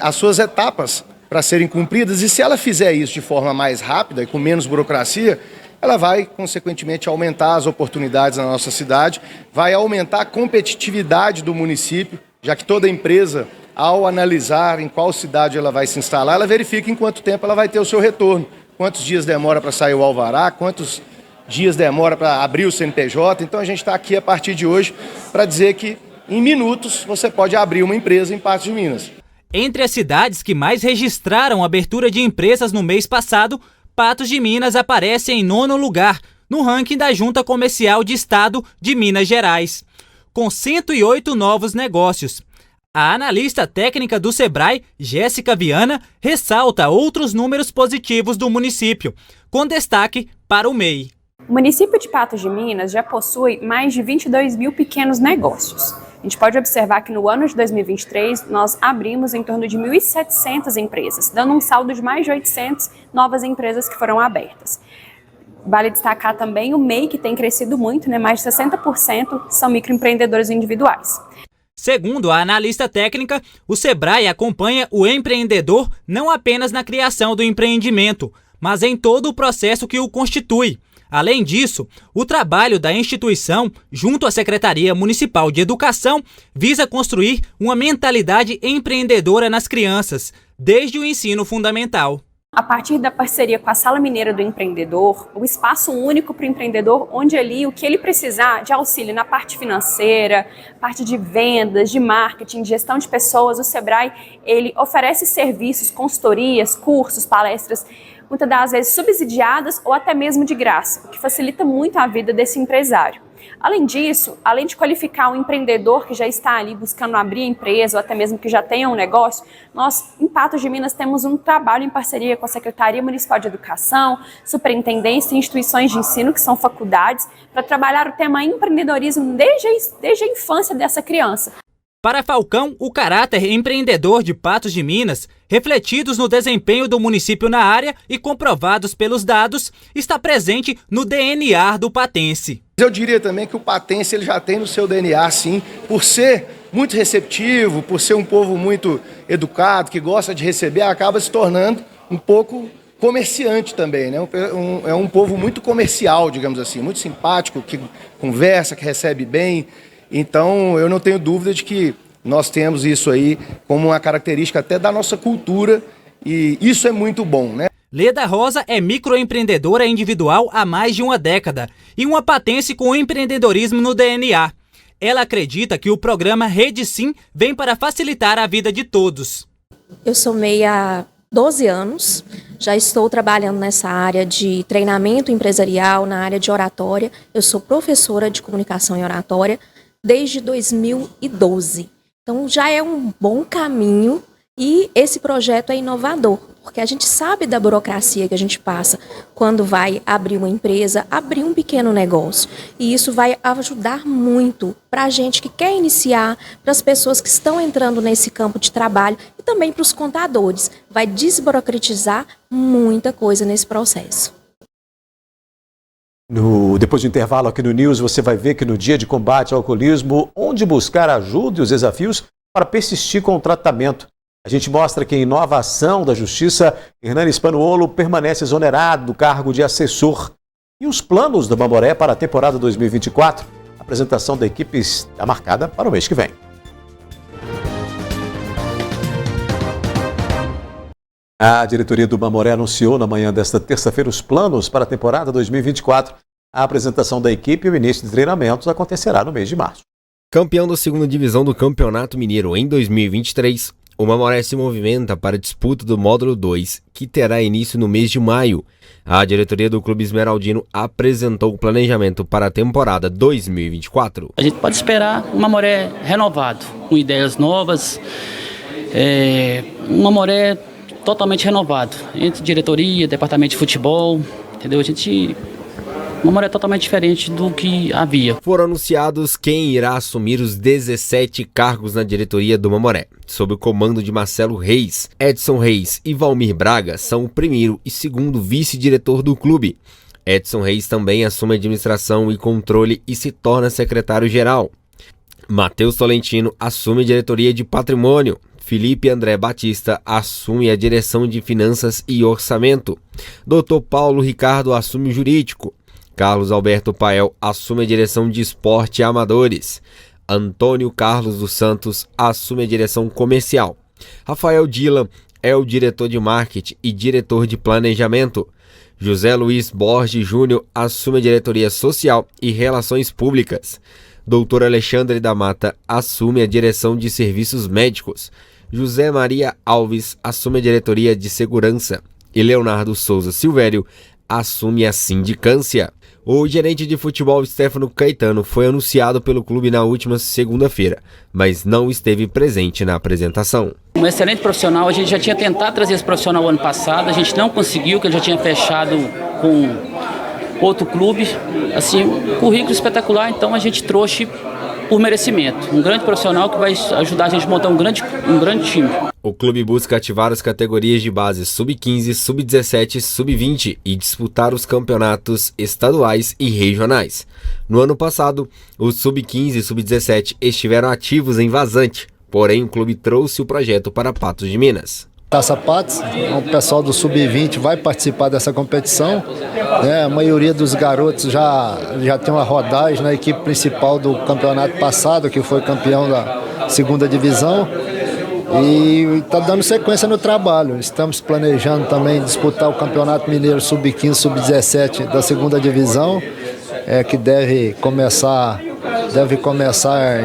as suas etapas para serem cumpridas e se ela fizer isso de forma mais rápida e com menos burocracia, ela vai, consequentemente, aumentar as oportunidades na nossa cidade, vai aumentar a competitividade do município, já que toda empresa, ao analisar em qual cidade ela vai se instalar, ela verifica em quanto tempo ela vai ter o seu retorno, quantos dias demora para sair o alvará, quantos dias demora para abrir o CNPJ. Então a gente está aqui a partir de hoje para dizer que em minutos você pode abrir uma empresa em Patos de Minas. Entre as cidades que mais registraram abertura de empresas no mês passado, Patos de Minas aparece em 9º lugar no ranking da Junta Comercial de Estado de Minas Gerais, com 108 novos negócios. A analista técnica do Sebrae, Jéssica Viana, ressalta outros números positivos do município, com destaque para o MEI. O município de Patos de Minas já possui mais de 22 mil pequenos negócios. A gente pode observar que no ano de 2023 nós abrimos em torno de 1.700 empresas, dando um saldo de mais de 800 novas empresas que foram abertas. Vale destacar também o MEI, que tem crescido muito, mais de 60% são microempreendedores individuais. Segundo a analista técnica, o Sebrae acompanha o empreendedor não apenas na criação do empreendimento, mas em todo o processo que o constitui, Além disso, o trabalho da instituição, junto à Secretaria Municipal de Educação, visa construir uma mentalidade empreendedora nas crianças, desde o ensino fundamental. A partir da parceria com a Sala Mineira do Empreendedor, o espaço único para o empreendedor, onde ali o que ele precisar de auxílio na parte financeira, parte de vendas, de marketing, de gestão de pessoas, o Sebrae, ele oferece serviços, consultorias, cursos, palestras, muitas das vezes subsidiadas ou até mesmo de graça, o que facilita muito a vida desse empresário. Além disso, além de qualificar o empreendedor que já está ali buscando abrir a empresa ou até mesmo que já tenha um negócio, nós, em Patos de Minas, temos um trabalho em parceria com a Secretaria Municipal de Educação, Superintendência e instituições de ensino, que são faculdades, para trabalhar o tema empreendedorismo desde a infância dessa criança. Para Falcão, o caráter empreendedor de Patos de Minas, refletidos no desempenho do município na área e comprovados pelos dados, está presente no DNA do patense. Eu diria também que o patense ele já tem no seu DNA, sim, por ser muito receptivo, por ser um povo muito educado, que gosta de receber, acaba se tornando um pouco comerciante também, né? É um povo muito comercial, digamos assim, muito simpático, que conversa, que recebe bem. Então, eu não tenho dúvida de que nós temos isso aí como uma característica até da nossa cultura e isso é muito bom, né? Leda Rosa é microempreendedora individual há mais de uma década e uma patense com empreendedorismo no DNA. Ela acredita que o programa Rede Sim vem para facilitar a vida de todos. Eu sou MEI há 12 anos, já estou trabalhando nessa área de treinamento empresarial, na área de oratória. Eu sou professora de comunicação e oratória desde 2012. Então já é um bom caminho e esse projeto é inovador, porque a gente sabe da burocracia que a gente passa quando vai abrir uma empresa, abrir um pequeno negócio. E isso vai ajudar muito para a gente que quer iniciar, para as pessoas que estão entrando nesse campo de trabalho e também para os contadores. Vai desburocratizar muita coisa nesse processo. Depois do intervalo aqui no News, você vai ver que no dia de combate ao alcoolismo, onde buscar ajuda e os desafios para persistir com o tratamento. A gente mostra que em nova ação da Justiça, Hernani Spanuolo permanece exonerado do cargo de assessor. E os planos da Mamoré para a temporada 2024? A apresentação da equipe está marcada para o mês que vem. A diretoria do Mamoré anunciou na manhã desta terça-feira os planos para a temporada 2024. A apresentação da equipe e o início de treinamentos acontecerá no mês de março. Campeão da segunda divisão do Campeonato Mineiro em 2023, o Mamoré se movimenta para a disputa do Módulo 2, que terá início no mês de maio. A diretoria do Clube Esmeraldino apresentou o planejamento para a temporada 2024. A gente pode esperar um Mamoré renovado, com ideias novas, um Mamoré totalmente renovado, entre diretoria, departamento de futebol, entendeu? O Mamoré é totalmente diferente do que havia. Foram anunciados quem irá assumir os 17 cargos na diretoria do Mamoré. Sob o comando de Marcelo Reis, Edson Reis e Valmir Braga são o primeiro e segundo vice-diretor do clube. Edson Reis também assume a administração e controle e se torna secretário-geral. Matheus Tolentino assume a diretoria de patrimônio. Felipe André Batista assume a direção de finanças e orçamento. Dr. Paulo Ricardo assume o jurídico. Carlos Alberto Pael assume a direção de esporte e amadores. Antônio Carlos dos Santos assume a direção comercial. Rafael Dila é o diretor de marketing e diretor de planejamento. José Luiz Borges Júnior assume a diretoria social e relações públicas. Dr. Alexandre da Mata assume a direção de serviços médicos. José Maria Alves assume a diretoria de segurança. E Leonardo Souza Silvério assume a sindicância. O gerente de futebol Stefano Caetano foi anunciado pelo clube na última segunda-feira, mas não esteve presente na apresentação. Um excelente profissional, a gente já tinha tentado trazer esse profissional ano passado, a gente não conseguiu, porque ele já tinha fechado com outro clube. Assim, um currículo espetacular, então a gente trouxe por merecimento. Um grande profissional que vai ajudar a gente a montar um grande time. O clube busca ativar as categorias de base sub-15, sub-17 e sub-20 e disputar os campeonatos estaduais e regionais. No ano passado, os sub-15 e sub-17 estiveram ativos em Vazante, porém o clube trouxe o projeto para Patos de Minas. Taça Patos, o pessoal do Sub-20 vai participar dessa competição, né? A maioria dos garotos já tem uma rodagem na equipe principal do campeonato passado, que foi campeão da segunda divisão, e está dando sequência no trabalho. Estamos planejando também disputar o Campeonato Mineiro Sub-15, Sub-17 da segunda divisão, que deve começar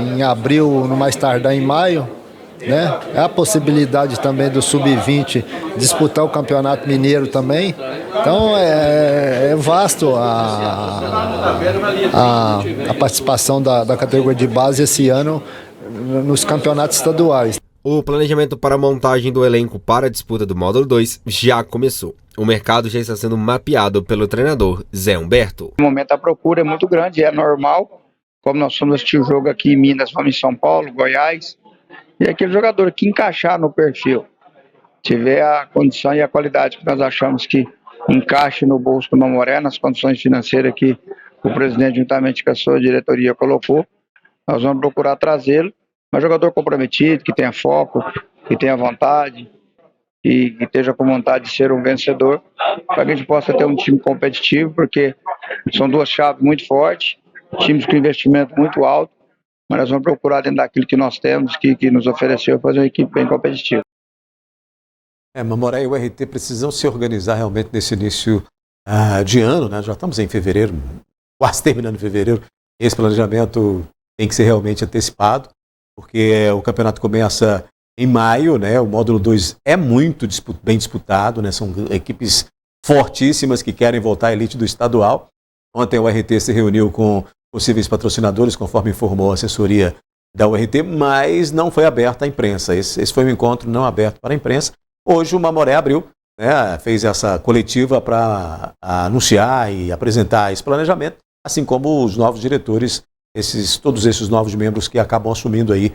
em abril, no mais tardar em maio. Né? É a possibilidade também do Sub-20 disputar o Campeonato Mineiro também. Então é vasto a participação da categoria de base esse ano nos campeonatos estaduais. O planejamento para a montagem do elenco para a disputa do Módulo 2 já começou. O mercado já está sendo mapeado pelo treinador Zé Humberto. No momento a procura é muito grande, é normal. Como nós fomos assistir o jogo aqui em Minas, vamos em São Paulo, Goiás. E aquele jogador que encaixar no perfil, tiver a condição e a qualidade que nós achamos que encaixe no bolso do Mamoré, nas condições financeiras que o presidente, juntamente com a sua diretoria, colocou, nós vamos procurar trazê-lo. Um jogador comprometido, que tenha foco, que tenha vontade e que esteja com vontade de ser um vencedor, para que a gente possa ter um time competitivo, porque são duas chaves muito fortes, times com investimento muito alto, mas nós vamos procurar dentro daquilo que nós temos, que nos ofereceu, fazer uma equipe bem competitiva. Mamoré e o RT precisam se organizar realmente nesse início de ano, né? Já estamos em fevereiro, quase terminando fevereiro. Esse planejamento tem que ser realmente antecipado, porque o campeonato começa em maio, né? O módulo 2 é muito bem disputado, né? São equipes fortíssimas que querem voltar à elite do estadual. Ontem o RT se reuniu com possíveis patrocinadores, conforme informou a assessoria da URT, mas não foi aberto à imprensa. Esse foi um encontro não aberto para a imprensa. Hoje o Mamoré abriu, né? Fez essa coletiva para anunciar e apresentar esse planejamento, assim como os novos diretores, todos esses novos membros que acabam assumindo aí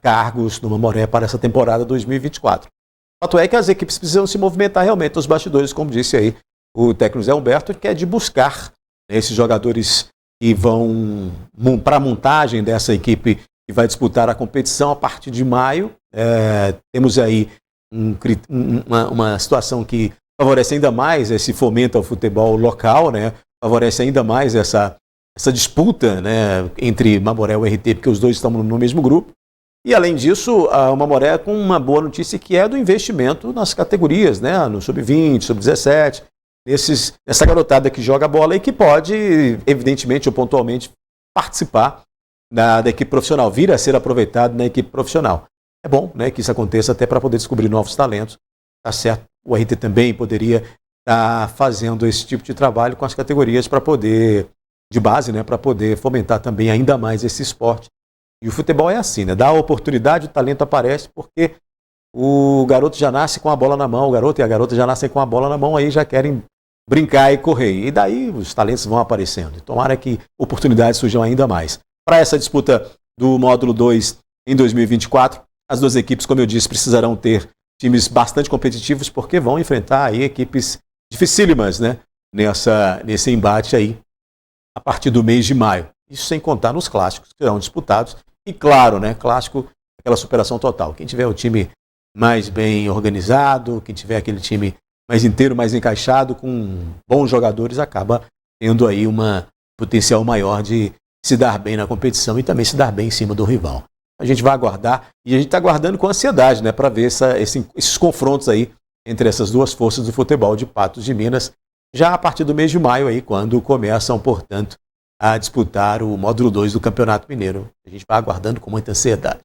cargos no Mamoré para essa temporada 2024. O fato é que as equipes precisam se movimentar realmente nos bastidores, como disse aí o técnico Zé Humberto, que é de buscar esses jogadores que vão para a montagem dessa equipe que vai disputar a competição a partir de maio. Temos aí uma situação que favorece ainda mais esse fomento ao futebol local, né? Favorece ainda mais essa disputa, né, entre Mamoré e o RT, porque os dois estão no mesmo grupo. E além disso, o Mamoré com uma boa notícia que é do investimento nas categorias, né, no Sub-20, Sub-17, essa garotada que joga bola e que pode, evidentemente ou pontualmente, participar da equipe profissional, vir a ser aproveitado na equipe profissional. É bom, né, que isso aconteça até para poder descobrir novos talentos. Tá certo? O RT também poderia estar fazendo esse tipo de trabalho com as categorias para poder, de base, né, para poder fomentar também ainda mais esse esporte. E o futebol é assim, né? Dá a oportunidade, o talento aparece, porque o garoto já nasce com a bola na mão, o garoto e a garota já nascem com a bola na mão, aí já querem brincar e correr. E daí os talentos vão aparecendo. Tomara que oportunidades surjam ainda mais. Para essa disputa do módulo 2 em 2024, as duas equipes, como eu disse, precisarão ter times bastante competitivos, porque vão enfrentar aí equipes dificílimas, né? Nesse embate aí, a partir do mês de maio. Isso sem contar nos clássicos que serão disputados. E claro, né? Clássico, aquela superação total. Quem tiver o time mais bem organizado, quem tiver aquele time mais inteiro, mais encaixado, com bons jogadores, acaba tendo aí um potencial maior de se dar bem na competição e também se dar bem em cima do rival. A gente vai aguardar, e a gente está aguardando com ansiedade, né, para ver esses confrontos aí entre essas duas forças do futebol de Patos de Minas, já a partir do mês de maio, aí, quando começam, portanto, a disputar o módulo 2 do Campeonato Mineiro. A gente vai aguardando com muita ansiedade.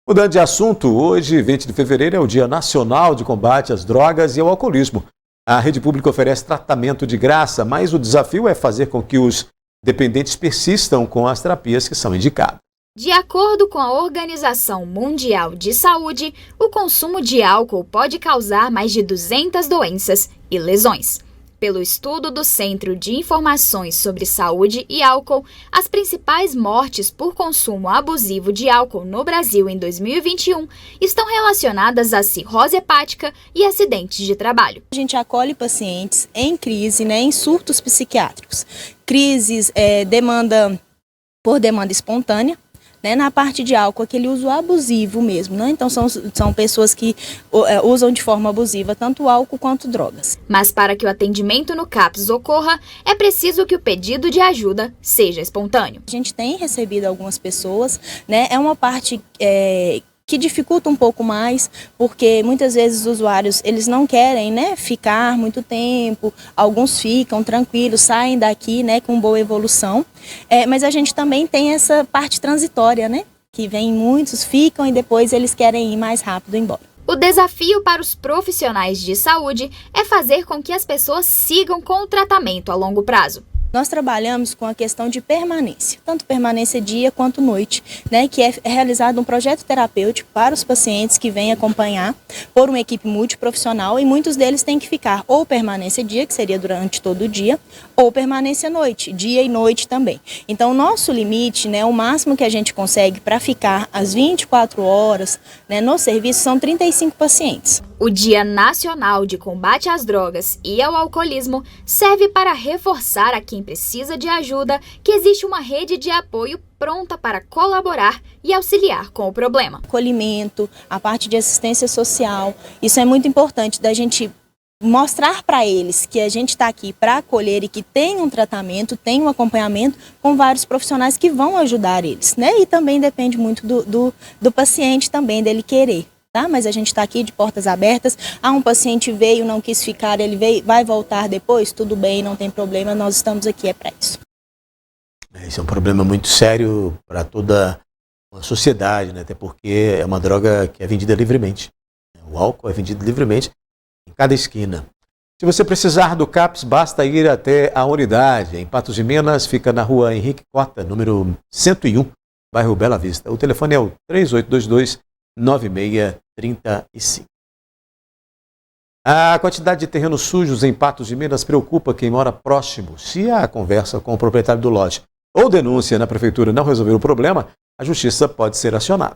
Mudando de assunto, hoje, 20 de fevereiro, é o Dia Nacional de Combate às Drogas e ao Alcoolismo. A rede pública oferece tratamento de graça, mas o desafio é fazer com que os dependentes persistam com as terapias que são indicadas. De acordo com a Organização Mundial de Saúde, o consumo de álcool pode causar mais de 200 doenças e lesões. Pelo estudo do Centro de Informações sobre Saúde e Álcool, as principais mortes por consumo abusivo de álcool no Brasil em 2021 estão relacionadas à cirrose hepática e acidentes de trabalho. A gente acolhe pacientes em crise, em surtos psiquiátricos. Crises por demanda espontânea, né? Na parte de álcool, aquele uso abusivo mesmo, né? Então são pessoas que usam de forma abusiva tanto álcool quanto drogas. Mas para que o atendimento no CAPS ocorra, é preciso que o pedido de ajuda seja espontâneo. A gente tem recebido algumas pessoas, né? É uma parte que dificulta um pouco mais, porque muitas vezes os usuários eles não querem, né, ficar muito tempo, alguns ficam tranquilos, saem daqui, né, com boa evolução, mas a gente também tem essa parte transitória, né, que vem muitos, ficam e depois eles querem ir mais rápido embora. O desafio para os profissionais de saúde é fazer com que as pessoas sigam com o tratamento a longo prazo. Nós trabalhamos com a questão de permanência, tanto permanência dia quanto noite, né, que é realizado um projeto terapêutico para os pacientes que vêm acompanhar por uma equipe multiprofissional e muitos deles têm que ficar ou permanência dia, que seria durante todo o dia, ou permanência noite, dia e noite também. Então o nosso limite, né, o máximo que a gente consegue para ficar às 24 horas, né, no serviço são 35 pacientes. O Dia Nacional de Combate às Drogas e ao Alcoolismo serve para reforçar a quem precisa de ajuda que existe uma rede de apoio pronta para colaborar e auxiliar com o problema. Acolhimento, a parte de assistência social, isso é muito importante da gente mostrar para eles que a gente está aqui para acolher e que tem um tratamento, tem um acompanhamento com vários profissionais que vão ajudar eles, né? E também depende muito do paciente também, dele querer. Tá? Mas a gente está aqui de portas abertas. Um paciente veio, não quis ficar, ele veio, vai voltar depois, tudo bem, não tem problema, nós estamos aqui, para isso. Esse é um problema muito sério para toda a sociedade, né? Até porque é uma droga que é vendida livremente. O álcool é vendido livremente em cada esquina. Se você precisar do CAPS, basta ir até a unidade. Em Patos de Minas, fica na rua Henrique Cota, número 101, bairro Bela Vista. O telefone é o 3822-9635. A quantidade de terrenos sujos em Patos de Minas preocupa quem mora próximo. Se a conversa com o proprietário do lote ou denúncia na prefeitura não resolver o problema, a justiça pode ser acionada.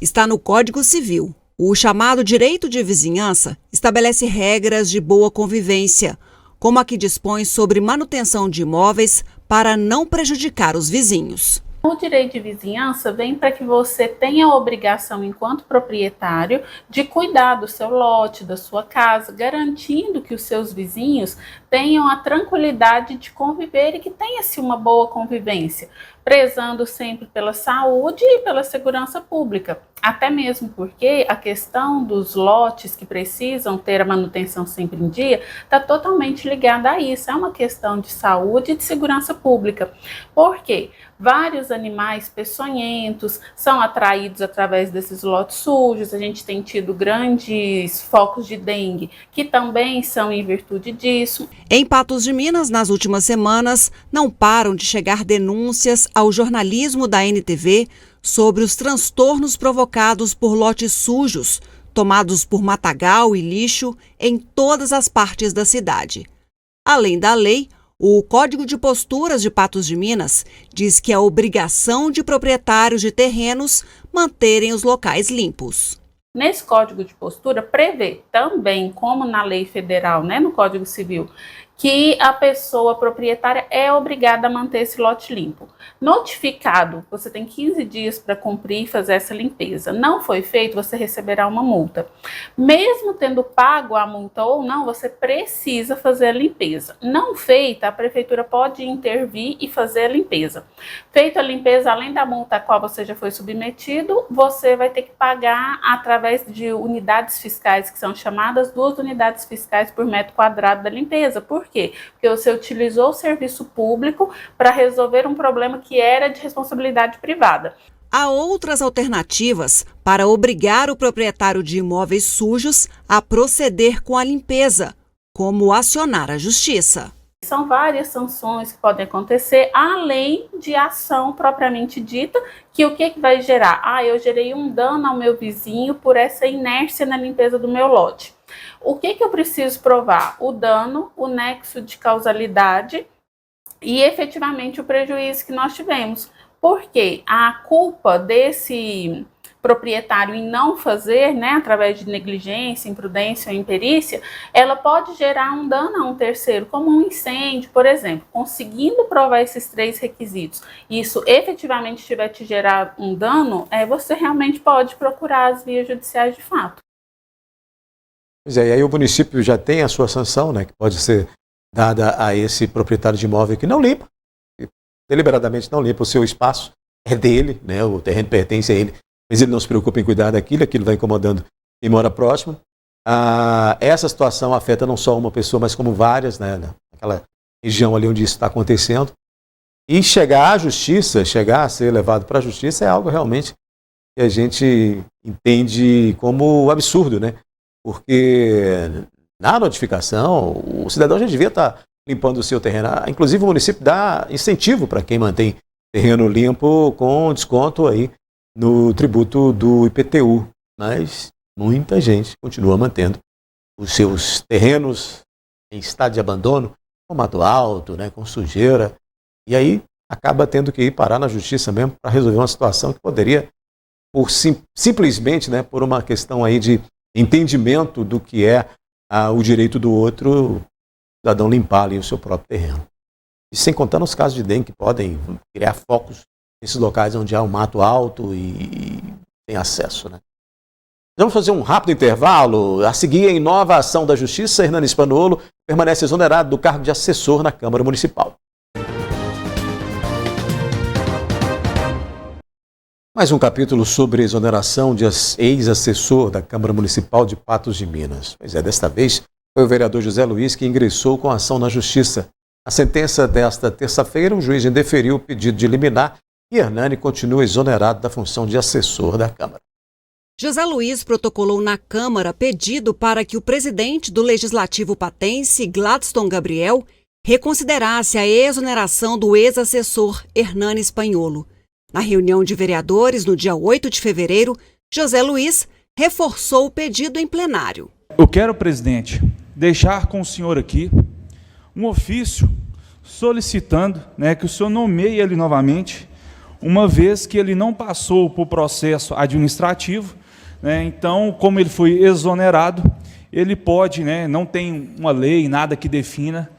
Está no Código Civil. O chamado direito de vizinhança estabelece regras de boa convivência, como a que dispõe sobre manutenção de imóveis para não prejudicar os vizinhos. O direito de vizinhança vem para que você tenha a obrigação, enquanto proprietário, de cuidar do seu lote, da sua casa, garantindo que os seus vizinhos tenham a tranquilidade de conviver e que tenha-se uma boa convivência, prezando sempre pela saúde e pela segurança pública. Até mesmo porque a questão dos lotes que precisam ter a manutenção sempre em dia está totalmente ligada a isso. É uma questão de saúde e de segurança pública. Por quê? Vários animais peçonhentos são atraídos através desses lotes sujos. A gente tem tido grandes focos de dengue, que também são em virtude disso. Em Patos de Minas, nas últimas semanas, não param de chegar denúncias ao jornalismo da NTV sobre os transtornos provocados por lotes sujos, tomados por matagal e lixo em todas as partes da cidade. Além da lei, o Código de Posturas de Patos de Minas diz que é obrigação de proprietários de terrenos manterem os locais limpos. Nesse Código de Postura prevê também, como na lei federal, no Código Civil, que a pessoa proprietária é obrigada a manter esse lote limpo. Notificado, você tem 15 dias para cumprir e fazer essa limpeza. Não foi feito, você receberá uma multa. Mesmo tendo pago a multa ou não, você precisa fazer a limpeza. Não feita, a prefeitura pode intervir e fazer a limpeza. Feita a limpeza, além da multa a qual você já foi submetido, você vai ter que pagar através de unidades fiscais, que são chamadas 2 unidades fiscais por metro quadrado da limpeza. Por quê? Porque você utilizou o serviço público para resolver um problema que era de responsabilidade privada. Há outras alternativas para obrigar o proprietário de imóveis sujos a proceder com a limpeza, como acionar a justiça. São várias sanções que podem acontecer, além de ação propriamente dita, que o que vai gerar? Eu gerei um dano ao meu vizinho por essa inércia na limpeza do meu lote. O que eu preciso provar? O dano, o nexo de causalidade e efetivamente o prejuízo que nós tivemos. Porque a culpa desse proprietário em não fazer, né, através de negligência, imprudência ou imperícia, ela pode gerar um dano a um terceiro, como um incêndio, por exemplo. Conseguindo provar esses 3 requisitos, e isso efetivamente tiver te gerar um dano, você realmente pode procurar as vias judiciais de fato. Pois é, e aí o município já tem a sua sanção, né, que pode ser dada a esse proprietário de imóvel que não limpa, deliberadamente não limpa o seu espaço, é dele, né, o terreno pertence a ele, mas ele não se preocupa em cuidar daquilo, aquilo vai incomodando quem mora próximo. Essa situação afeta não só uma pessoa, mas como várias, né, naquela região ali onde isso está acontecendo. E chegar à justiça, chegar a ser levado para a justiça é algo realmente que a gente entende como absurdo, né? Porque na notificação o cidadão já devia estar limpando o seu terreno. Inclusive o município dá incentivo para quem mantém terreno limpo com desconto aí no tributo do IPTU, mas muita gente continua mantendo os seus terrenos em estado de abandono, com mato alto, né, com sujeira, e aí acaba tendo que ir parar na justiça mesmo para resolver uma situação que poderia, simplesmente, né, por uma questão aí de entendimento do que é o direito do outro, o cidadão limpar ali o seu próprio terreno. E sem contar nos casos de dengue que podem criar focos nesses locais onde há um mato alto e tem acesso, né? Vamos fazer um rápido intervalo. A seguir, em nova ação da Justiça, Hernani Spaniolo permanece exonerado do cargo de assessor na Câmara Municipal. Mais um capítulo sobre a exoneração de ex-assessor da Câmara Municipal de Patos de Minas. Pois é, desta vez foi o vereador José Luiz que ingressou com a ação na Justiça. A sentença desta terça-feira, o juiz indeferiu o pedido de liminar e Hernani continua exonerado da função de assessor da Câmara. José Luiz protocolou na Câmara pedido para que o presidente do Legislativo patense, Gladstone Gabriel, reconsiderasse a exoneração do ex-assessor Hernani Spaniolo. Na reunião de vereadores, no dia 8 de fevereiro, José Luiz reforçou o pedido em plenário. Eu quero, presidente, deixar com o senhor aqui um ofício solicitando, né, que o senhor nomeie ele novamente, uma vez que ele não passou por processo administrativo, né, então, como ele foi exonerado, ele pode, né, não tem uma lei, nada que defina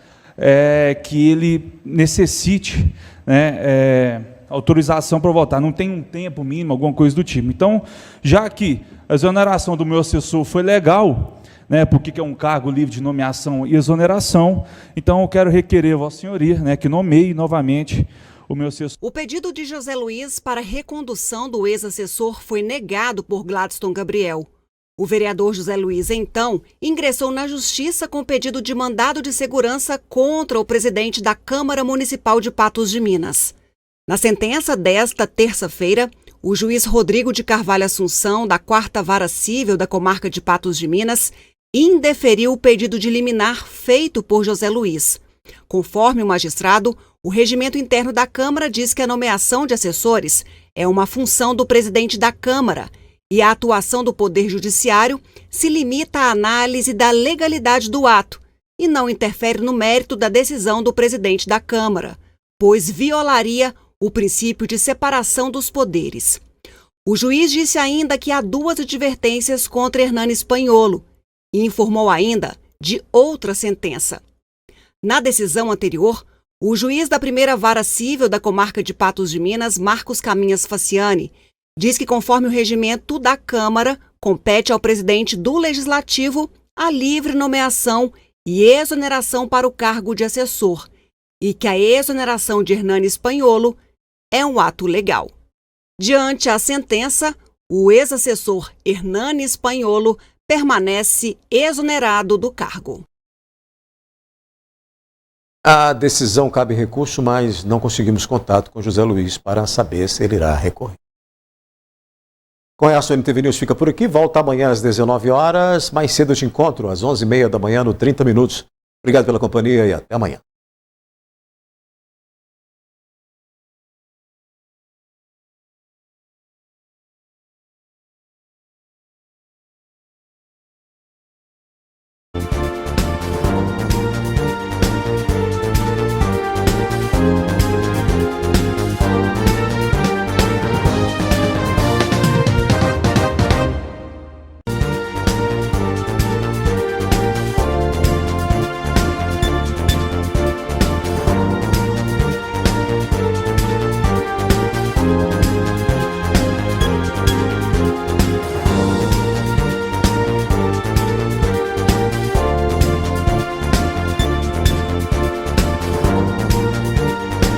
que ele necessite, né, autorização para votar, não tem um tempo mínimo, alguma coisa do tipo. Então, já que a exoneração do meu assessor foi legal, né, porque é um cargo livre de nomeação e exoneração, então eu quero requerer a Vossa Senhoria, né, que nomeie novamente o meu assessor. O pedido de José Luiz para recondução do ex-assessor foi negado por Gladstone Gabriel. O vereador José Luiz, então, ingressou na Justiça com pedido de mandado de segurança contra o presidente da Câmara Municipal de Patos de Minas. Na sentença desta terça-feira, o juiz Rodrigo de Carvalho Assunção, da 4ª Vara Cível da Comarca de Patos de Minas, indeferiu o pedido de liminar feito por José Luiz. Conforme o magistrado, o regimento interno da Câmara diz que a nomeação de assessores é uma função do presidente da Câmara e a atuação do Poder Judiciário se limita à análise da legalidade do ato e não interfere no mérito da decisão do presidente da Câmara, pois violaria o princípio de separação dos poderes. O juiz disse ainda que há 2 advertências contra Hernani Spaniolo e informou ainda de outra sentença. Na decisão anterior, o juiz da 1ª Vara Cível da Comarca de Patos de Minas, Marcos Caminhas Faciani, diz que, conforme o regimento da Câmara, compete ao presidente do Legislativo a livre nomeação e exoneração para o cargo de assessor, e que a exoneração de Hernani Spaniolo é um ato legal. Diante a sentença, o ex-assessor Hernani Spaniolo permanece exonerado do cargo. A decisão cabe recurso, mas não conseguimos contato com José Luiz para saber se ele irá recorrer. Com essa, o NTV News fica por aqui. Volta amanhã às 19 horas. Mais cedo eu te encontro às 11h30 da manhã no 30 Minutos. Obrigado pela companhia e até amanhã.